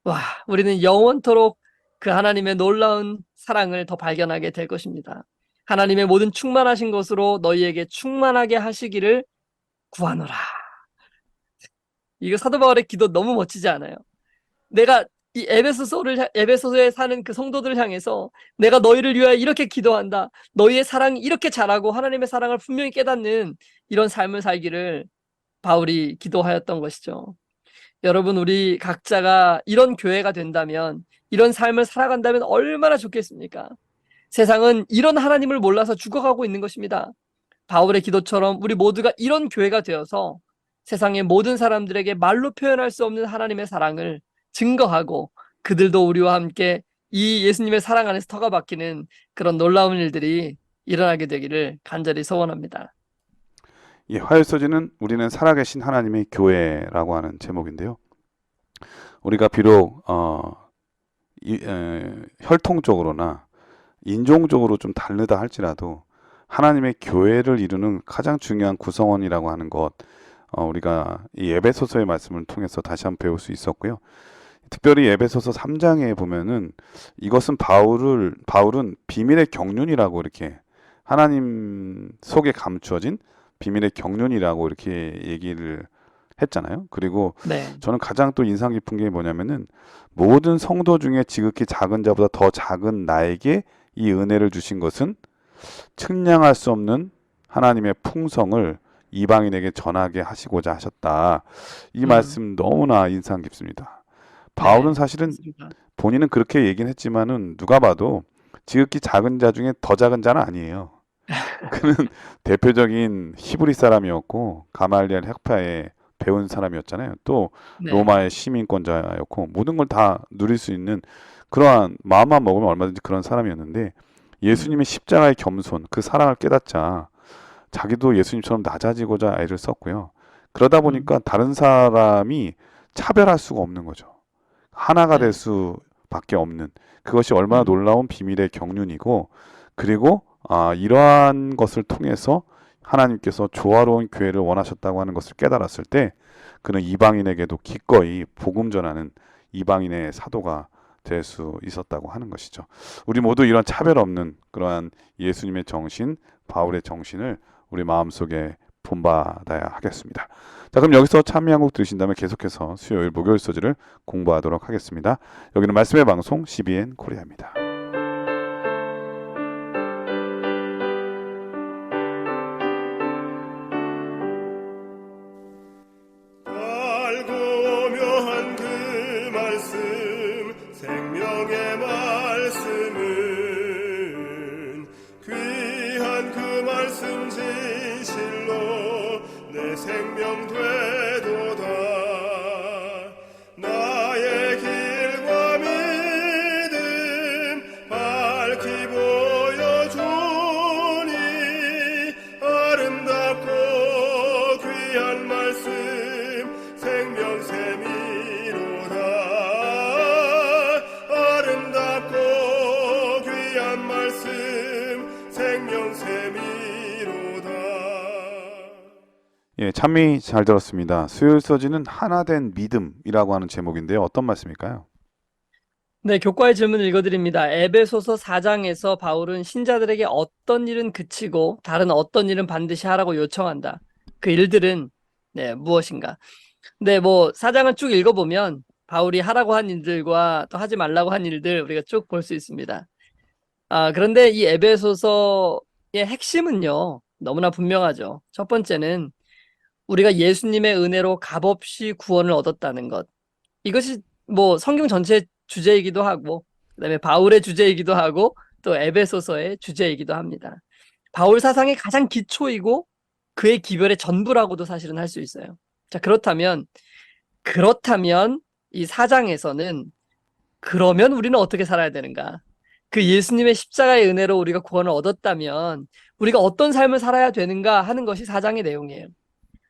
와, 우리는 영원토록 그 하나님의 놀라운 사랑을 더 발견하게 될 것입니다. 하나님의 모든 충만하신 것으로 너희에게 충만하게 하시기를 구하노라. 이거 사도 바울의 기도 너무 멋지지 않아요? 내가 이 에베소서에 사는 그 성도들을 향해서 내가 너희를 위하여 이렇게 기도한다. 너희의 사랑이 이렇게 자라고 하나님의 사랑을 분명히 깨닫는 이런 삶을 살기를 바울이 기도하였던 것이죠. 여러분, 우리 각자가 이런 교회가 된다면, 이런 삶을 살아간다면 얼마나 좋겠습니까? 세상은 이런 하나님을 몰라서 죽어가고 있는 것입니다. 바울의 기도처럼 우리 모두가 이런 교회가 되어서 세상의 모든 사람들에게 말로 표현할 수 없는 하나님의 사랑을 증거하고 그들도 우리와 함께 이 예수님의 사랑 안에서 터가 박히는 그런 놀라운 일들이 일어나게 되기를 간절히 소원합니다. 이 화요소지는 우리는 살아계신 하나님의 교회라고 하는 제목인데요. 우리가 비록 혈통적으로나 인종적으로 좀 다르다 할지라도 하나님의 교회를 이루는 가장 중요한 구성원이라고 하는 것, 우리가 이 에베소서의 말씀을 통해서 다시 한번 배울 수 있었고요. 특별히 에베소서 3장에 보면은 이것은 바울은 비밀의 경륜이라고 이렇게 하나님 속에 감추어진 비밀의 경륜이라고 이렇게 얘기를 했잖아요. 그리고 네. 저는 가장 또 인상 깊은 게 뭐냐면은 모든 성도 중에 지극히 작은 자보다 더 작은 나에게 이 은혜를 주신 것은 측량할 수 없는 하나님의 풍성을 이방인에게 전하게 하시고자 하셨다. 이 말씀 너무나 인상 깊습니다. 바울은 네, 사실은 맞습니다. 본인은 그렇게 얘기는 했지만은 누가 봐도 지극히 작은 자 중에 더 작은 자는 아니에요. 그는 대표적인 히브리 사람이었고 가말리엘 학파에 배운 사람이었잖아요. 또 네. 로마의 시민권자였고 모든 걸 다 누릴 수 있는 그러한 마음만 먹으면 얼마든지 그런 사람이었는데 예수님의 십자가의 겸손, 그 사랑을 깨닫자 자기도 예수님처럼 낮아지고자 애를 썼고요. 그러다 보니까 다른 사람이 차별할 수가 없는 거죠. 하나가 될 네. 수밖에 없는 그것이 얼마나 음. 놀라운 비밀의 경륜이고 그리고 이러한 것을 통해서 하나님께서 조화로운 교회를 원하셨다고 하는 것을 깨달았을 때 그는 이방인에게도 기꺼이 복음 전하는 이방인의 사도가 될 수 있었다고 하는 것이죠. 우리 모두 이런 차별 없는 그러한 예수님의 정신, 바울의 정신을 우리 마음속에 본받아야 하겠습니다. 자, 그럼 여기서 찬미 한 곡 들으신다면 계속해서 수요일 목요일 소지를 공부하도록 하겠습니다. 여기는 말씀의 방송 CBN 코리아입니다. 달고 묘한 그 말씀 생명의 말씀은 귀한 그 말씀 진실로 내 생명 되도다 나의 길과 믿음 밝히 보여주니 아름답고 귀한 말씀 생명 샘이로다 아름답고 귀한 말씀 생명 샘이로다. 예, 찬미 잘 들었습니다. 수요일 소지는 하나된 믿음이라고 하는 제목인데요. 어떤 말씀일까요? 네, 교과의 질문을 읽어드립니다. 에베소서 4장에서 바울은 신자들에게 어떤 일은 그치고 다른 어떤 일은 반드시 하라고 요청한다. 그 일들은 무엇인가? 네, 뭐 4장을 쭉 읽어보면 바울이 하라고 한 일들과 또 하지 말라고 한 일들 우리가 쭉 볼 수 있습니다. 그런데 이 에베소서의 핵심은요, 너무나 분명하죠. 첫 번째는 우리가 예수님의 은혜로 값없이 구원을 얻었다는 것. 이것이 뭐 성경 전체의 주제이기도 하고, 그다음에 바울의 주제이기도 하고, 또 에베소서의 주제이기도 합니다. 바울 사상의 가장 기초이고 그의 기별의 전부라고도 사실은 할 수 있어요. 자, 그렇다면 이 4장에서는 그러면 우리는 어떻게 살아야 되는가? 그 예수님의 십자가의 은혜로 우리가 구원을 얻었다면 우리가 어떤 삶을 살아야 되는가 하는 것이 4장의 내용이에요.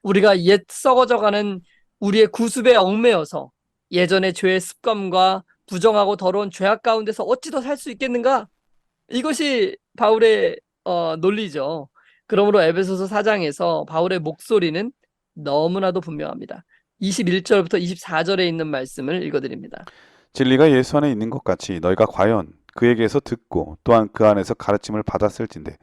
우리가 옛 썩어져가는 우리의 구습에 얽매여서 예전의 죄의 습관과 부정하고 더러운 죄악 가운데서 어찌 더 살 수 있겠는가? 이것이 바울의 논리죠. 그러므로 에베소서 4장에서 바울의 목소리는 너무나도 분명합니다. 21절부터 24절에 있는 말씀을 읽어드립니다. 진리가 예수 안에 있는 것 같이 너희가 과연 그에게서 듣고 또한 그 안에서 가르침을 받았을진데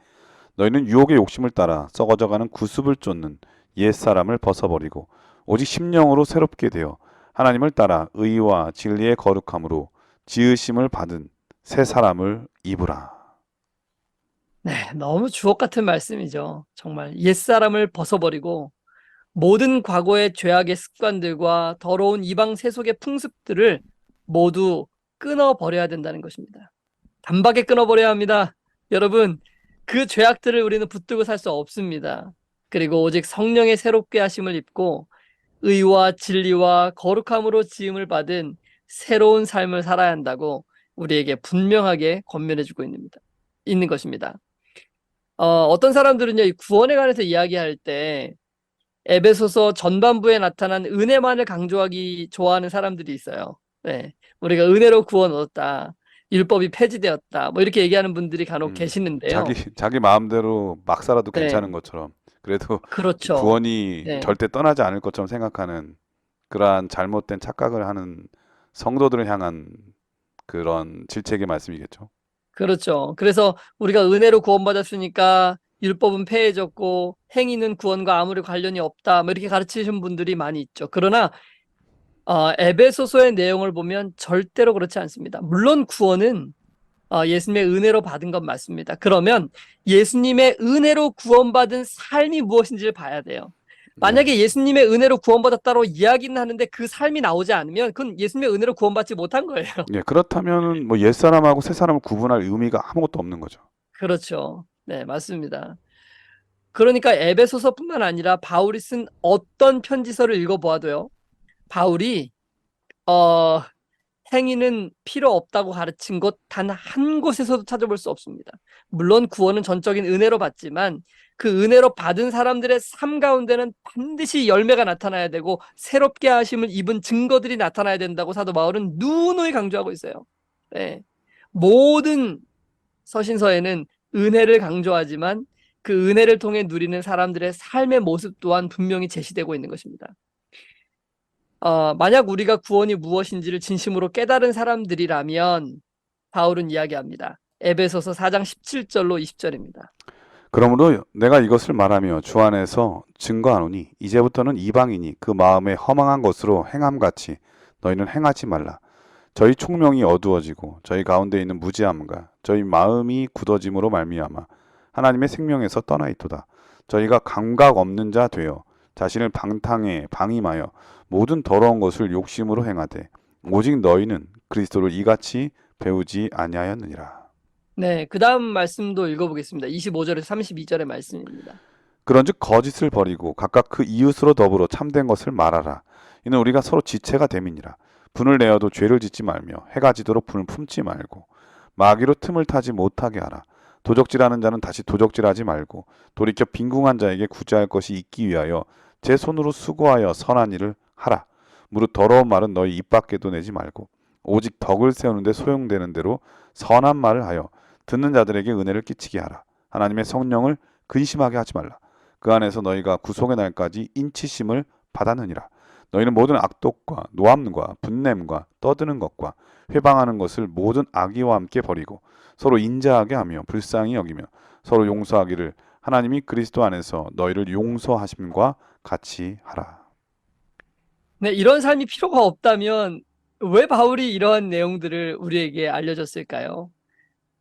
너희는 유혹의 욕심을 따라 썩어져가는 구습을 쫓는 옛사람을 벗어버리고 오직 심령으로 새롭게 되어 하나님을 따라 의와 진리의 거룩함으로 지으심을 받은 새 사람을 입으라. 네, 너무 주옥 같은 말씀이죠. 정말 옛사람을 벗어버리고 모든 과거의 죄악의 습관들과 더러운 이방 세속의 풍습들을 모두 끊어버려야 된다는 것입니다. 단박에 끊어버려야 합니다. 여러분, 그 죄악들을 우리는 붙들고 살 수 없습니다. 그리고 오직 성령의 새롭게 하심을 입고 의와 진리와 거룩함으로 지음을 받은 새로운 삶을 살아야 한다고 우리에게 분명하게 권면해주고 있는 것입니다. 어떤 사람들은요, 이 구원에 관해서 이야기할 때 에베소서 전반부에 나타난 은혜만을 강조하기 좋아하는 사람들이 있어요. 네, 우리가 은혜로 구원 얻었다, 율법이 폐지되었다, 뭐 이렇게 얘기하는 분들이 간혹 계시는데요. 자기 마음대로 막 살아도 네. 괜찮은 것처럼 그래도 그렇죠. 구원이 네. 절대 떠나지 않을 것처럼 생각하는 그러한 잘못된 착각을 하는 성도들을 향한 그런 질책의 말씀이겠죠. 그렇죠. 그래서 우리가 은혜로 구원받았으니까 율법은 폐해졌고 행위는 구원과 아무리 관련이 없다, 뭐 이렇게 가르치시는 분들이 많이 있죠. 그러나 에베소서의 내용을 보면 절대로 그렇지 않습니다. 물론 구원은 예수님의 은혜로 받은 건 맞습니다. 그러면 예수님의 은혜로 구원받은 삶이 무엇인지를 봐야 돼요. 만약에 예수님의 은혜로 구원받았다고 이야기는 하는데 그 삶이 나오지 않으면 그건 예수님의 은혜로 구원받지 못한 거예요. 예, 그렇다면 뭐 옛사람하고 새사람을 구분할 의미가 아무것도 없는 거죠. 그렇죠. 네, 맞습니다. 그러니까 에베소서뿐만 아니라 바울이 쓴 어떤 편지서를 읽어보아도요, 바울이 행위는 필요 없다고 가르친 곳 단 한 곳에서도 찾아볼 수 없습니다. 물론 구원은 전적인 은혜로 받지만 그 은혜로 받은 사람들의 삶 가운데는 반드시 열매가 나타나야 되고 새롭게 하심을 입은 증거들이 나타나야 된다고 사도 바울은 누누이 강조하고 있어요. 네. 모든 서신서에는 은혜를 강조하지만 그 은혜를 통해 누리는 사람들의 삶의 모습 또한 분명히 제시되고 있는 것입니다. 만약 우리가 구원이 무엇인지를 진심으로 깨달은 사람들이라면 바울은 이야기합니다. 에베소서 4장 17절로 20절입니다. 그러므로 내가 이것을 말하며 주 안에서 증거하노니 이제부터는 이방인이 그 마음에 허망한 것으로 행함같이 너희는 행하지 말라. 저희 총명이 어두워지고 저희 가운데 있는 무지함과 저희 마음이 굳어짐으로 말미암아 하나님의 생명에서 떠나 있도다. 저희가 감각 없는 자 되어 자신을 방탕에 방임하여 모든 더러운 것을 욕심으로 행하되 오직 너희는 그리스도를 이같이 배우지 아니하였느니라. 네, 그 다음 말씀도 읽어보겠습니다. 25절에서 32절의 말씀입니다. 그런즉 거짓을 버리고 각각 그 이웃으로 더불어 참된 것을 말하라. 이는 우리가 서로 지체가 됨이니라. 분을 내어도 죄를 짓지 말며 해가 지도록 분을 품지 말고 마귀로 틈을 타지 못하게 하라. 도적질하는 자는 다시 도적질하지 말고 돌이켜 빈궁한 자에게 구제할 것이 있기 위하여 제 손으로 수고하여 선한 일을 하라. 무릇 더러운 말은 너희 입 밖에도 내지 말고 오직 덕을 세우는 데 소용되는 대로 선한 말을 하여 듣는 자들에게 은혜를 끼치게 하라. 하나님의 성령을 근심하게 하지 말라. 그 안에서 너희가 구속의 날까지 인치심을 받았느니라. 너희는 모든 악독과 노함과 분냄과 떠드는 것과 회방하는 것을 모든 악의와 함께 버리고 서로 인자하게 하며 불쌍히 여기며 서로 용서하기를 하나님이 그리스도 안에서 너희를 용서하심과 같이 하라. 네, 이런 삶이 필요가 없다면 왜 바울이 이러한 내용들을 우리에게 알려줬을까요?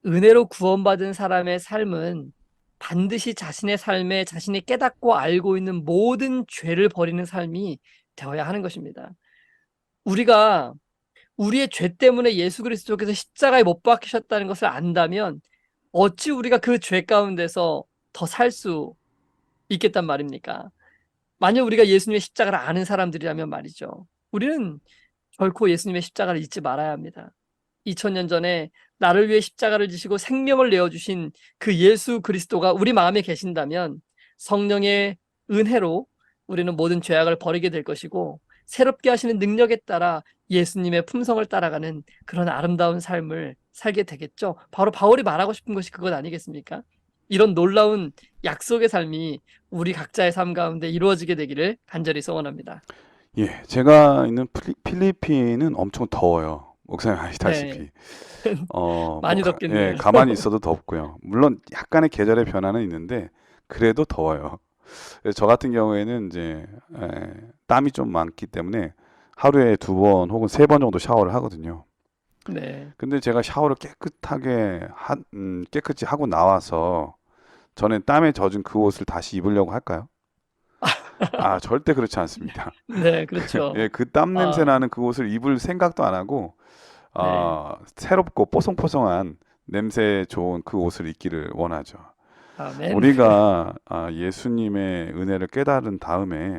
은혜로 구원받은 사람의 삶은 반드시 자신의 삶에 자신이 깨닫고 알고 있는 모든 죄를 버리는 삶이 되어야 하는 것입니다. 우리가 우리의 죄 때문에 예수 그리스도께서 십자가에 못 박히셨다는 것을 안다면 어찌 우리가 그 죄 가운데서 더 살 수 있겠단 말입니까? 만약 우리가 예수님의 십자가를 아는 사람들이라면 말이죠. 우리는 결코 예수님의 십자가를 잊지 말아야 합니다. 2000년 전에 나를 위해 십자가를 지시고 생명을 내어주신 그 예수 그리스도가 우리 마음에 계신다면 성령의 은혜로 우리는 모든 죄악을 버리게 될 것이고 새롭게 하시는 능력에 따라 예수님의 품성을 따라가는 그런 아름다운 삶을 살게 되겠죠. 바로 바울이 말하고 싶은 것이 그것 아니겠습니까? 이런 놀라운 약속의 삶이 우리 각자의 삶 가운데 이루어지게 되기를 간절히 소원합니다. 예, 제가 있는 필리핀은 엄청 더워요. 목사님 네. 아시다시피 많이 예, 덥겠네요. 가만히 있어도 덥고요. 물론 약간의 계절의 변화는 있는데 그래도 더워요. 그래서 저 같은 경우에는 이제 땀이 좀 많기 때문에 하루에 2번 혹은 3번 정도 샤워를 하거든요. 네. 근데 제가 샤워를 깨끗이 하고 나와서 저는 땀에 젖은 그 옷을 다시 입으려고 할까요? 절대 그렇지 않습니다. 네, 그렇죠. 예, 그 땀 냄새 아, 나는 그 옷을 입을 생각도 안 하고 네. 새롭고 뽀송뽀송한 냄새 좋은 그 옷을 입기를 원하죠. 아멘. 우리가 예수님의 은혜를 깨달은 다음에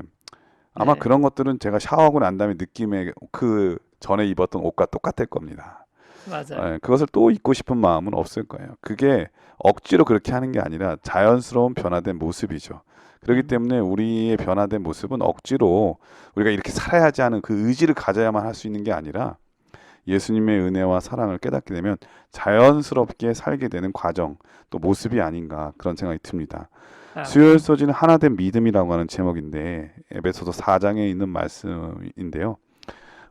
아마 네. 그런 것들은 제가 샤워하고 난 다음에 느낌의 그 전에 입었던 옷과 똑같을 겁니다. 맞아요. 그것을 또 입고 싶은 마음은 없을 거예요. 그게 억지로 그렇게 하는 게 아니라 자연스러운 변화된 모습이죠. 그렇기 음, 때문에 우리의 변화된 모습은 억지로 우리가 이렇게 살아야지 하는 그 의지를 가져야만 할 수 있는 게 아니라 예수님의 은혜와 사랑을 깨닫게 되면 자연스럽게 살게 되는 과정 또 모습이 아닌가 그런 생각이 듭니다. 수요일 아멘. 소지는 하나된 믿음이라고 하는 제목인데 에베소서 4장에 있는 말씀인데요.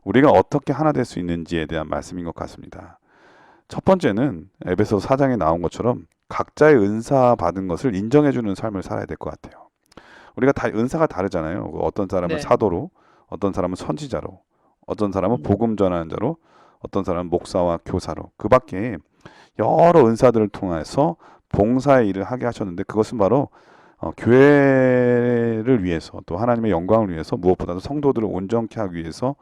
우리가 어떻게 하나 될 수 있는지에 대한 말씀인 것 같습니다. 첫 번째는 에베소서 4장에 나온 것처럼 각자의 은사 받은 것을 인정해주는 삶을 살아야 될 것 같아요. 우리가 다 은사가 다르잖아요. 어떤 사람은 네. 사도로, 어떤 사람은 선지자로, 어떤 사람은 음, 복음 전하는 자로, 어떤 사람은 목사와 교사로. 그 밖에 여러 은사들을 통해서 봉사의 일을 하게 하셨는데 그것은 바로 교회를 위해서 또 하나님의 영광을 위해서 무엇보다도 성도들을 온전케 하기 위해서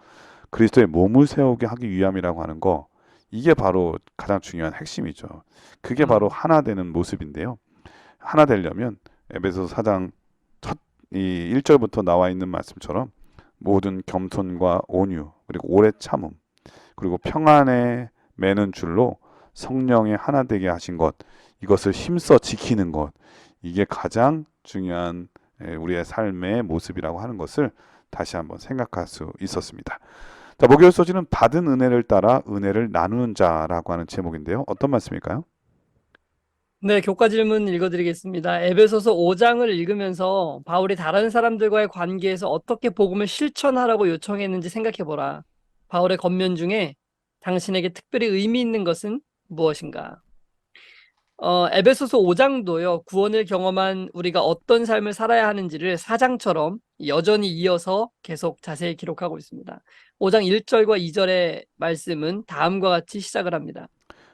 그리스도의 몸을 세우게 하기 위함이라고 하는 거 이게 바로 가장 중요한 핵심이죠. 그게 바로 음, 하나 되는 모습인데요. 하나 되려면 에베소서 4장 이 1절부터 나와 있는 말씀처럼 모든 겸손과 온유 그리고 오래 참음 그리고 평안에 매는 줄로 성령의 하나 되게 하신 것 이것을 힘써 지키는 것 이게 가장 중요한 우리의 삶의 모습이라고 하는 것을 다시 한번 생각할 수 있었습니다. 자, 목요일 소지는 받은 은혜를 따라 은혜를 나누는 자라고 하는 제목인데요. 어떤 말씀일까요? 네, 교과 질문 읽어드리겠습니다. 에베소서 5장을 읽으면서 바울이 다른 사람들과의 관계에서 어떻게 복음을 실천하라고 요청했는지 생각해보라. 바울의 권면 중에 당신에게 특별히 의미 있는 것은 무엇인가? 에베소서 5장도요, 구원을 경험한 우리가 어떤 삶을 살아야 하는지를 4장처럼 여전히 이어서 계속 자세히 기록하고 있습니다. 5장 1절과 2절의 말씀은 다음과 같이 시작을 합니다.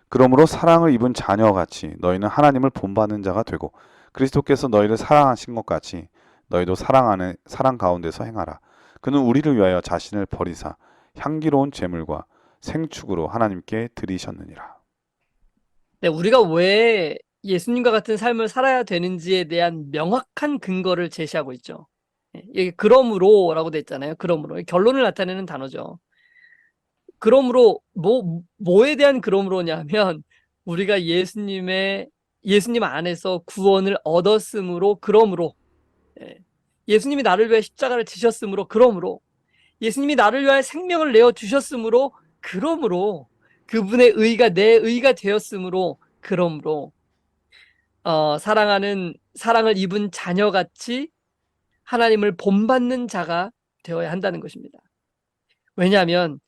그러므로 사랑을 입은 자녀같이 너희는 하나님을 본받는 자가 되고 그리스도께서 너희를 사랑하신 것 같이 너희도 사랑 가운데서 행하라. 그는 우리를 위하여 자신을 버리사 향기로운 제물과 생축으로 하나님께 드리셨느니라. 네, 우리가 왜 예수님과 같은 삶을 살아야 되는지에 대한 명확한 근거를 제시하고 있죠. 여기 그러므로라고 돼 있잖아요. 그러므로 결론을 나타내는 단어죠. 그러므로 뭐에 대한 그러므로냐면 우리가 예수님 안에서 구원을 얻었으므로 그러므로 예. 예수님이 나를 위해 십자가를 지셨으므로 그러므로 예수님이 나를 위하여 생명을 내어 주셨으므로 그러므로 그분의 의가 내 의가 되었으므로 그러므로 사랑을 입은 자녀같이 하나님을 본받는 자가 되어야 한다는 것입니다. 왜냐하면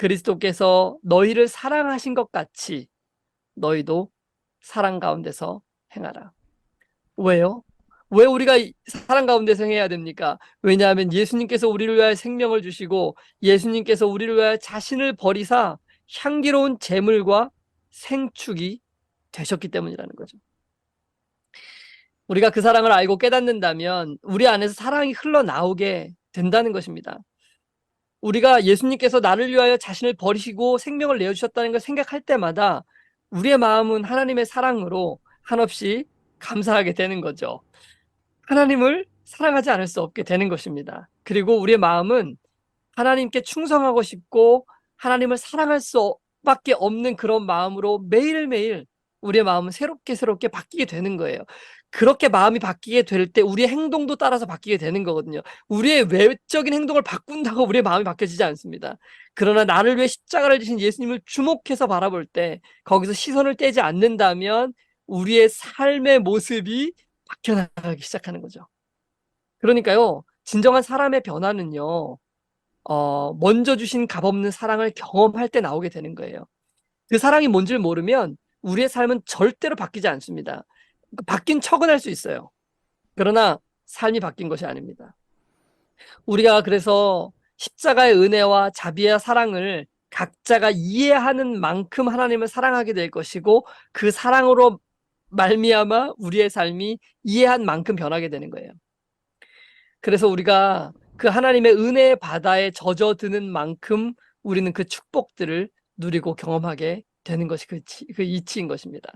그리스도께서 너희를 사랑하신 것 같이 너희도 사랑 가운데서 행하라. 왜요? 왜 우리가 사랑 가운데서 행해야 됩니까? 왜냐하면 예수님께서 우리를 위하여 생명을 주시고 예수님께서 우리를 위하여 자신을 버리사 향기로운 제물과 생축이 되셨기 때문이라는 거죠. 우리가 그 사랑을 알고 깨닫는다면 우리 안에서 사랑이 흘러나오게 된다는 것입니다. 우리가 예수님께서 나를 위하여 자신을 버리시고 생명을 내어주셨다는 걸 생각할 때마다 우리의 마음은 하나님의 사랑으로 한없이 감사하게 되는 거죠. 하나님을 사랑하지 않을 수 없게 되는 것입니다. 그리고 우리의 마음은 하나님께 충성하고 싶고 하나님을 사랑할 수밖에 없는 그런 마음으로 매일매일 우리의 마음은 새롭게 바뀌게 되는 거예요. 그렇게 마음이 바뀌게 될 때 우리의 행동도 따라서 바뀌게 되는 거거든요. 우리의 외적인 행동을 바꾼다고 우리의 마음이 바뀌어지지 않습니다. 그러나 나를 위해 십자가를 지신 예수님을 주목해서 바라볼 때 거기서 시선을 떼지 않는다면 우리의 삶의 모습이 바뀌어나가기 시작하는 거죠. 그러니까요, 진정한 사람의 변화는요, 먼저 주신 값없는 사랑을 경험할 때 나오게 되는 거예요. 그 사랑이 뭔지를 모르면 우리의 삶은 절대로 바뀌지 않습니다. 바뀐 척은 할 수 있어요. 그러나 삶이 바뀐 것이 아닙니다. 우리가 그래서 십자가의 은혜와 자비와 사랑을 각자가 이해하는 만큼 하나님을 사랑하게 될 것이고, 그 사랑으로 말미암아 우리의 삶이 이해한 만큼 변하게 되는 거예요. 그래서 우리가 그 하나님의 은혜의 바다에 젖어드는 만큼 우리는 그 축복들을 누리고 경험하게 되는 것이 그 이치인 것입니다.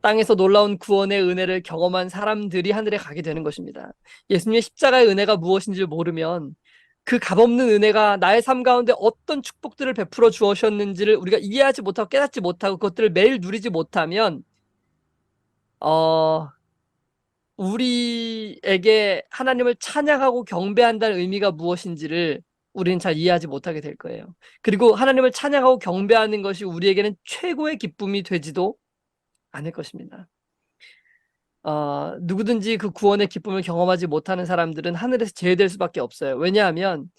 땅에서 놀라운 구원의 은혜를 경험한 사람들이 하늘에 가게 되는 것입니다. 예수님의 십자가의 은혜가 무엇인지 모르면 그 값없는 은혜가 나의 삶 가운데 어떤 축복들을 베풀어 주셨는지를 우리가 이해하지 못하고 깨닫지 못하고 그것들을 매일 누리지 못하면 우리에게 하나님을 찬양하고 경배한다는 의미가 무엇인지를 우리는 잘 이해하지 못하게 될 거예요. 그리고 하나님을 찬양하고 경배하는 것이 우리에게는 최고의 기쁨이 되지도 않을 것입니다. 누구든지 그 구원의 기쁨을 경험하지 못하는 사람들은 하늘에서 제외될 수밖에 없어요. 왜냐하면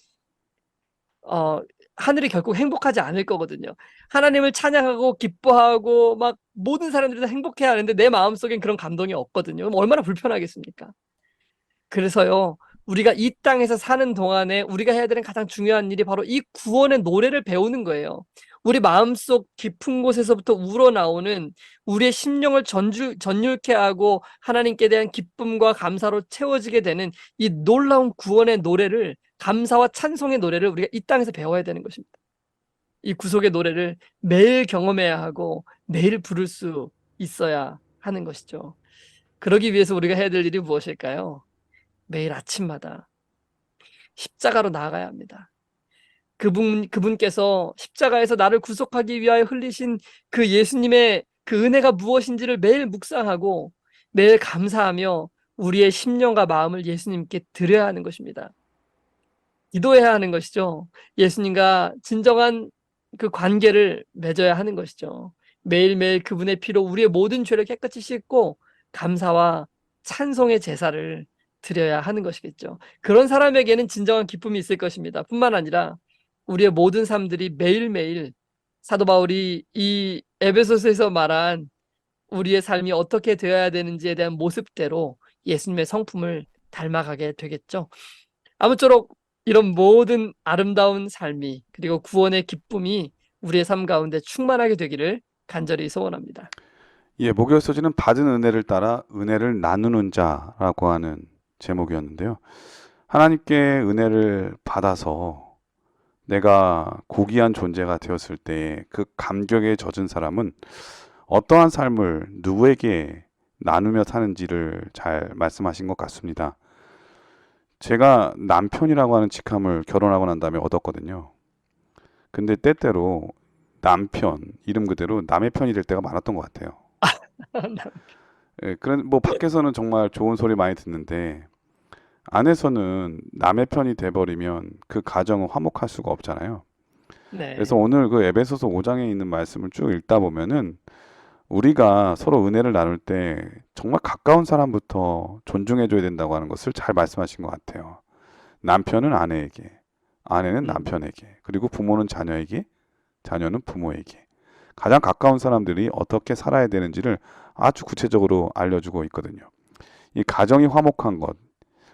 하늘이 결국 행복하지 않을 거거든요. 하나님을 찬양하고 기뻐하고 막 모든 사람들이 다 행복해야 하는데 내 마음속엔 그런 감동이 없거든요. 그럼 얼마나 불편하겠습니까? 그래서요, 우리가 이 땅에서 사는 동안에 우리가 해야 되는 가장 중요한 일이 바로 이 구원의 노래를 배우는 거예요. 우리 마음속 깊은 곳에서부터 우러나오는 우리의 심령을 전율케 하고 하나님께 대한 기쁨과 감사로 채워지게 되는 이 놀라운 구원의 노래를, 감사와 찬송의 노래를 우리가 이 땅에서 배워야 되는 것입니다. 이 구속의 노래를 매일 경험해야 하고 매일 부를 수 있어야 하는 것이죠. 그러기 위해서 우리가 해야 될 일이 무엇일까요? 매일 아침마다 십자가로 나아가야 합니다. 그분께서 십자가에서 나를 구속하기 위하여 흘리신 그 예수님의 그 은혜가 무엇인지를 매일 묵상하고 매일 감사하며 우리의 심령과 마음을 예수님께 드려야 하는 것입니다. 기도해야 하는 것이죠. 예수님과 진정한 그 관계를 맺어야 하는 것이죠. 매일매일 그분의 피로 우리의 모든 죄를 깨끗이 씻고 감사와 찬송의 제사를 드려야 하는 것이겠죠. 그런 사람에게는 진정한 기쁨이 있을 것입니다. 뿐만 아니라 우리의 모든 삶들이 매일매일 사도 바울이 이 에베소서에서 말한 우리의 삶이 어떻게 되어야 되는지에 대한 모습대로 예수님의 성품을 닮아가게 되겠죠. 아무쪼록 이런 모든 아름다운 삶이, 그리고 구원의 기쁨이 우리의 삶 가운데 충만하게 되기를 간절히 소원합니다. 예, 목요일 소지는 받은 은혜를 따라 은혜를 나누는 자라고 하는 제목이었는데요. 하나님께 은혜를 받아서 내가 고귀한 존재가 되었을 때 그 감격에 젖은 사람은 어떠한 삶을 누구에게 나누며 사는지를 잘 말씀하신 것 같습니다. 제가 남편이라고 하는 직함을 결혼하고 난 다음에 얻었거든요. 근데 때때로 남편, 이름 그대로 남의 편이 될 때가 많았던 것 같아요. 예, 그런 뭐 밖에서는 정말 좋은 소리 많이 듣는데 안에서는 남의 편이 돼버리면 그 가정은 화목할 수가 없잖아요. 네. 그래서 오늘 그 에베소서 5장에 있는 말씀을 쭉 읽다 보면은 우리가 서로 은혜를 나눌 때 정말 가까운 사람부터 존중해줘야 된다고 하는 것을 잘 말씀하신 것 같아요. 남편은 아내에게, 아내는 남편에게, 그리고 부모는 자녀에게, 자녀는 부모에게. 가장 가까운 사람들이 어떻게 살아야 되는지를 아주 구체적으로 알려주고 있거든요. 이 가정이 화목한 것,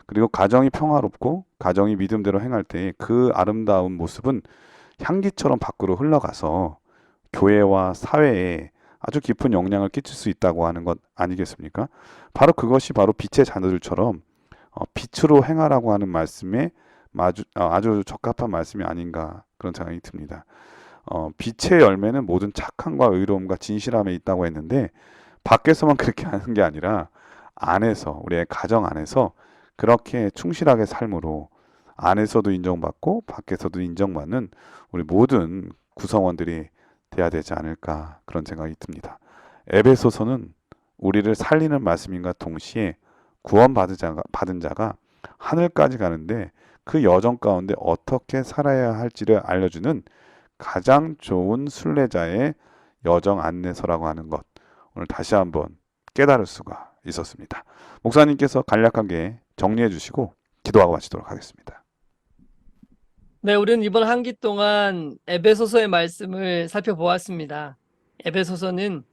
그리고 가정이 평화롭고 가정이 믿음대로 행할 때 그 아름다운 모습은 향기처럼 밖으로 흘러가서 교회와 사회에 아주 깊은 영향을 끼칠 수 있다고 하는 것 아니겠습니까? 바로 그것이 바로 빛의 자녀들처럼 빛으로 행하라고 하는 말씀에 아주 적합한 말씀이 아닌가 그런 생각이 듭니다. 빛의 열매는 모든 착함과 의로움과 진실함에 있다고 했는데 밖에서만 그렇게 하는 게 아니라 안에서, 우리의 가정 안에서 그렇게 충실하게 삶으로 안에서도 인정받고 밖에서도 인정받는 우리 모든 구성원들이 돼야 되지 않을까 그런 생각이 듭니다. 에베소서는 우리를 살리는 말씀인가 동시에 구원받은 자가 하늘까지 가는데 그 여정 가운데 어떻게 살아야 할지를 알려주는 가장 좋은 순례자의 여정 안내서라고 하는 것, 오늘 다시 한번 깨달을 수가 있었습니다. 목사님께서 간략하게 정리해 주시고 기도하고 마치도록 하겠습니다. 네, 우리는 이번 한 기 동안 에베소서의 말씀을 살펴보았습니다. 에베소서는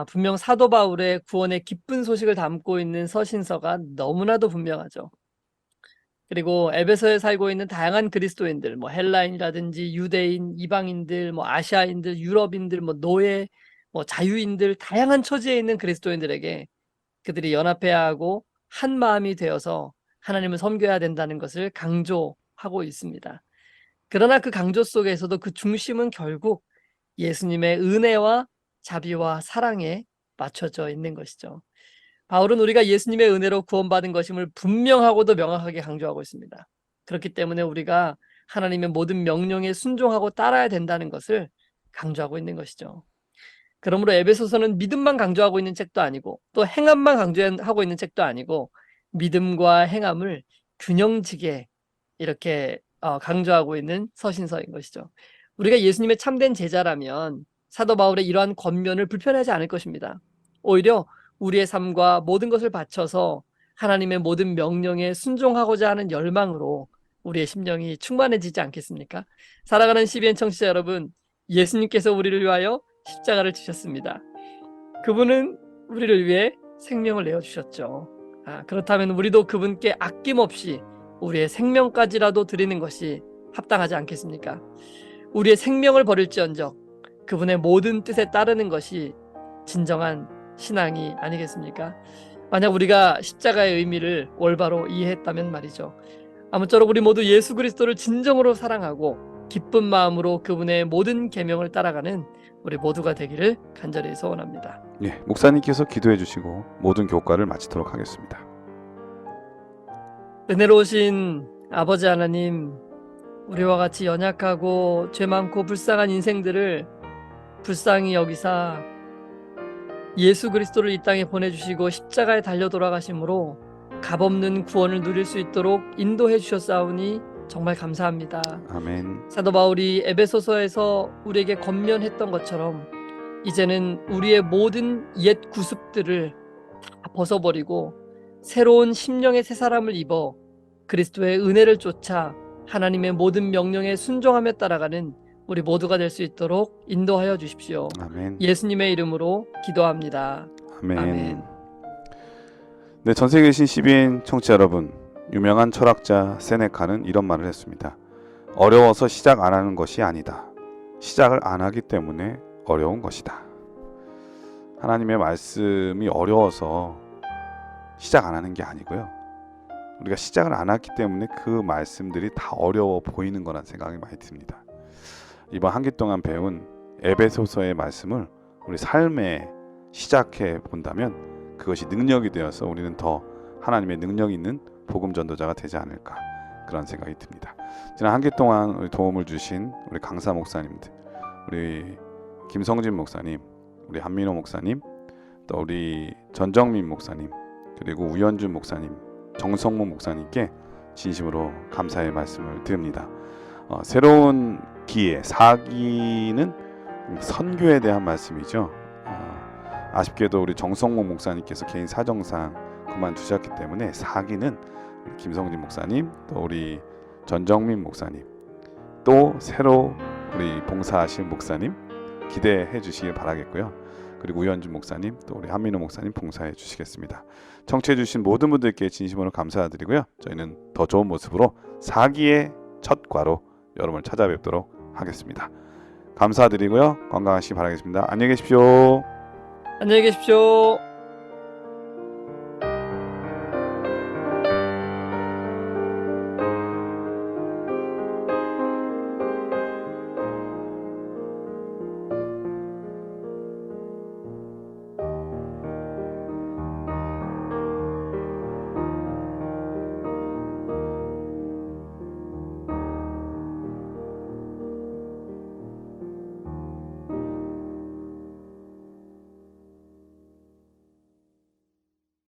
분명 사도 바울의 구원의 기쁜 소식을 담고 있는 서신서가 너무나도 분명하죠. 그리고 에베소에 살고 있는 다양한 그리스도인들, 뭐 헬라인이라든지 유대인, 이방인들, 뭐 아시아인들, 유럽인들, 뭐 노예, 뭐 자유인들, 다양한 처지에 있는 그리스도인들에게 그들이 연합해야 하고 한 마음이 되어서 하나님을 섬겨야 된다는 것을 강조하고 있습니다. 그러나 그 강조 속에서도 그 중심은 결국 예수님의 은혜와 자비와 사랑에 맞춰져 있는 것이죠. 바울은 우리가 예수님의 은혜로 구원받은 것임을 분명하고도 명확하게 강조하고 있습니다. 그렇기 때문에 우리가 하나님의 모든 명령에 순종하고 따라야 된다는 것을 강조하고 있는 것이죠. 그러므로 에베소서는 믿음만 강조하고 있는 책도 아니고 또 행함만 강조하고 있는 책도 아니고 믿음과 행함을 균형지게 이렇게 강조하고 있는 서신서인 것이죠. 우리가 예수님의 참된 제자라면 사도 바울의 이러한 권면을 불편해하지 않을 것입니다. 오히려 우리의 삶과 모든 것을 바쳐서 하나님의 모든 명령에 순종하고자 하는 열망으로 우리의 심령이 충만해지지 않겠습니까? 사랑하는 CBN 청취자 여러분, 예수님께서 우리를 위하여 십자가를 지셨습니다. 그분은 우리를 위해 생명을 내어주셨죠. 그렇다면 우리도 그분께 아낌없이 우리의 생명까지라도 드리는 것이 합당하지 않겠습니까? 우리의 생명을 버릴지언정 그분의 모든 뜻에 따르는 것이 진정한 신앙이 아니겠습니까? 만약 우리가 십자가의 의미를 올바로 이해했다면 말이죠. 아무쪼록 우리 모두 예수 그리스도를 진정으로 사랑하고 기쁜 마음으로 그분의 모든 계명을 따라가는 우리 모두가 되기를 간절히 소원합니다. 예, 목사님께서 기도해 주시고 모든 교과를 마치도록 하겠습니다. 은혜로우신 아버지 하나님, 우리와 같이 연약하고 죄 많고 불쌍한 인생들을 불쌍히 여기사 예수 그리스도를 이 땅에 보내주시고 십자가에 달려 돌아가심으로 값없는 구원을 누릴 수 있도록 인도해 주셨사오니 정말 감사합니다. 아멘. 사도 바울이 에베소서에서 우리에게 권면했던 것처럼 이제는 우리의 모든 옛 구습들을 다 벗어버리고 새로운 심령의 새 사람을 입어 그리스도의 은혜를 쫓아 하나님의 모든 명령에 순종하며 따라가는 우리 모두가 될 수 있도록 인도하여 주십시오. 아멘. 예수님의 이름으로 기도합니다. 아멘. 아멘. 네, 전 세계에 계신 CBN 청취자 여러분, 유명한 철학자 세네카는 이런 말을 했습니다. 어려워서 시작 안 하는 것이 아니다. 시작을 안 하기 때문에 어려운 것이다. 하나님의 말씀이 어려워서 시작 안 하는 게 아니고요. 우리가 시작을 안 했기 때문에 그 말씀들이 다 어려워 보이는 거란 생각이 많이 듭니다. 이번 한 기 동안 배운 에베소서의 말씀을 우리 삶에 시작해 본다면 그것이 능력이 되어서 우리는 더 하나님의 능력 있는 복음 전도자가 되지 않을까, 그런 생각이 듭니다. 지난 한 기 동안 우리 도움을 주신 우리 강사 목사님들, 우리 김성진 목사님, 우리 한민호 목사님, 또 우리 전정민 목사님, 그리고 우현준 목사님, 정성모 목사님께 진심으로 감사의 말씀을 드립니다. 새로운 기회, 사기는 선교에 대한 말씀이죠. 아쉽게도 우리 정성모 목사님께서 개인 사정상 그만두셨기 때문에 사기는 우리 김성진 목사님, 또 우리 전정민 목사님, 또 새로 우리 봉사하실 목사님 기대해 주시길 바라겠고요. 그리고 우현준 목사님, 또 우리 한민호 목사님 봉사해 주시겠습니다. 청취해 주신 모든 분들께 진심으로 감사드리고요. 저희는 더 좋은 모습으로 사기의 첫 과로 여러분을 찾아뵙도록 하겠습니다. 감사드리고요. 건강하시기 바라겠습니다. 안녕히 계십시오. 안녕히 계십시오.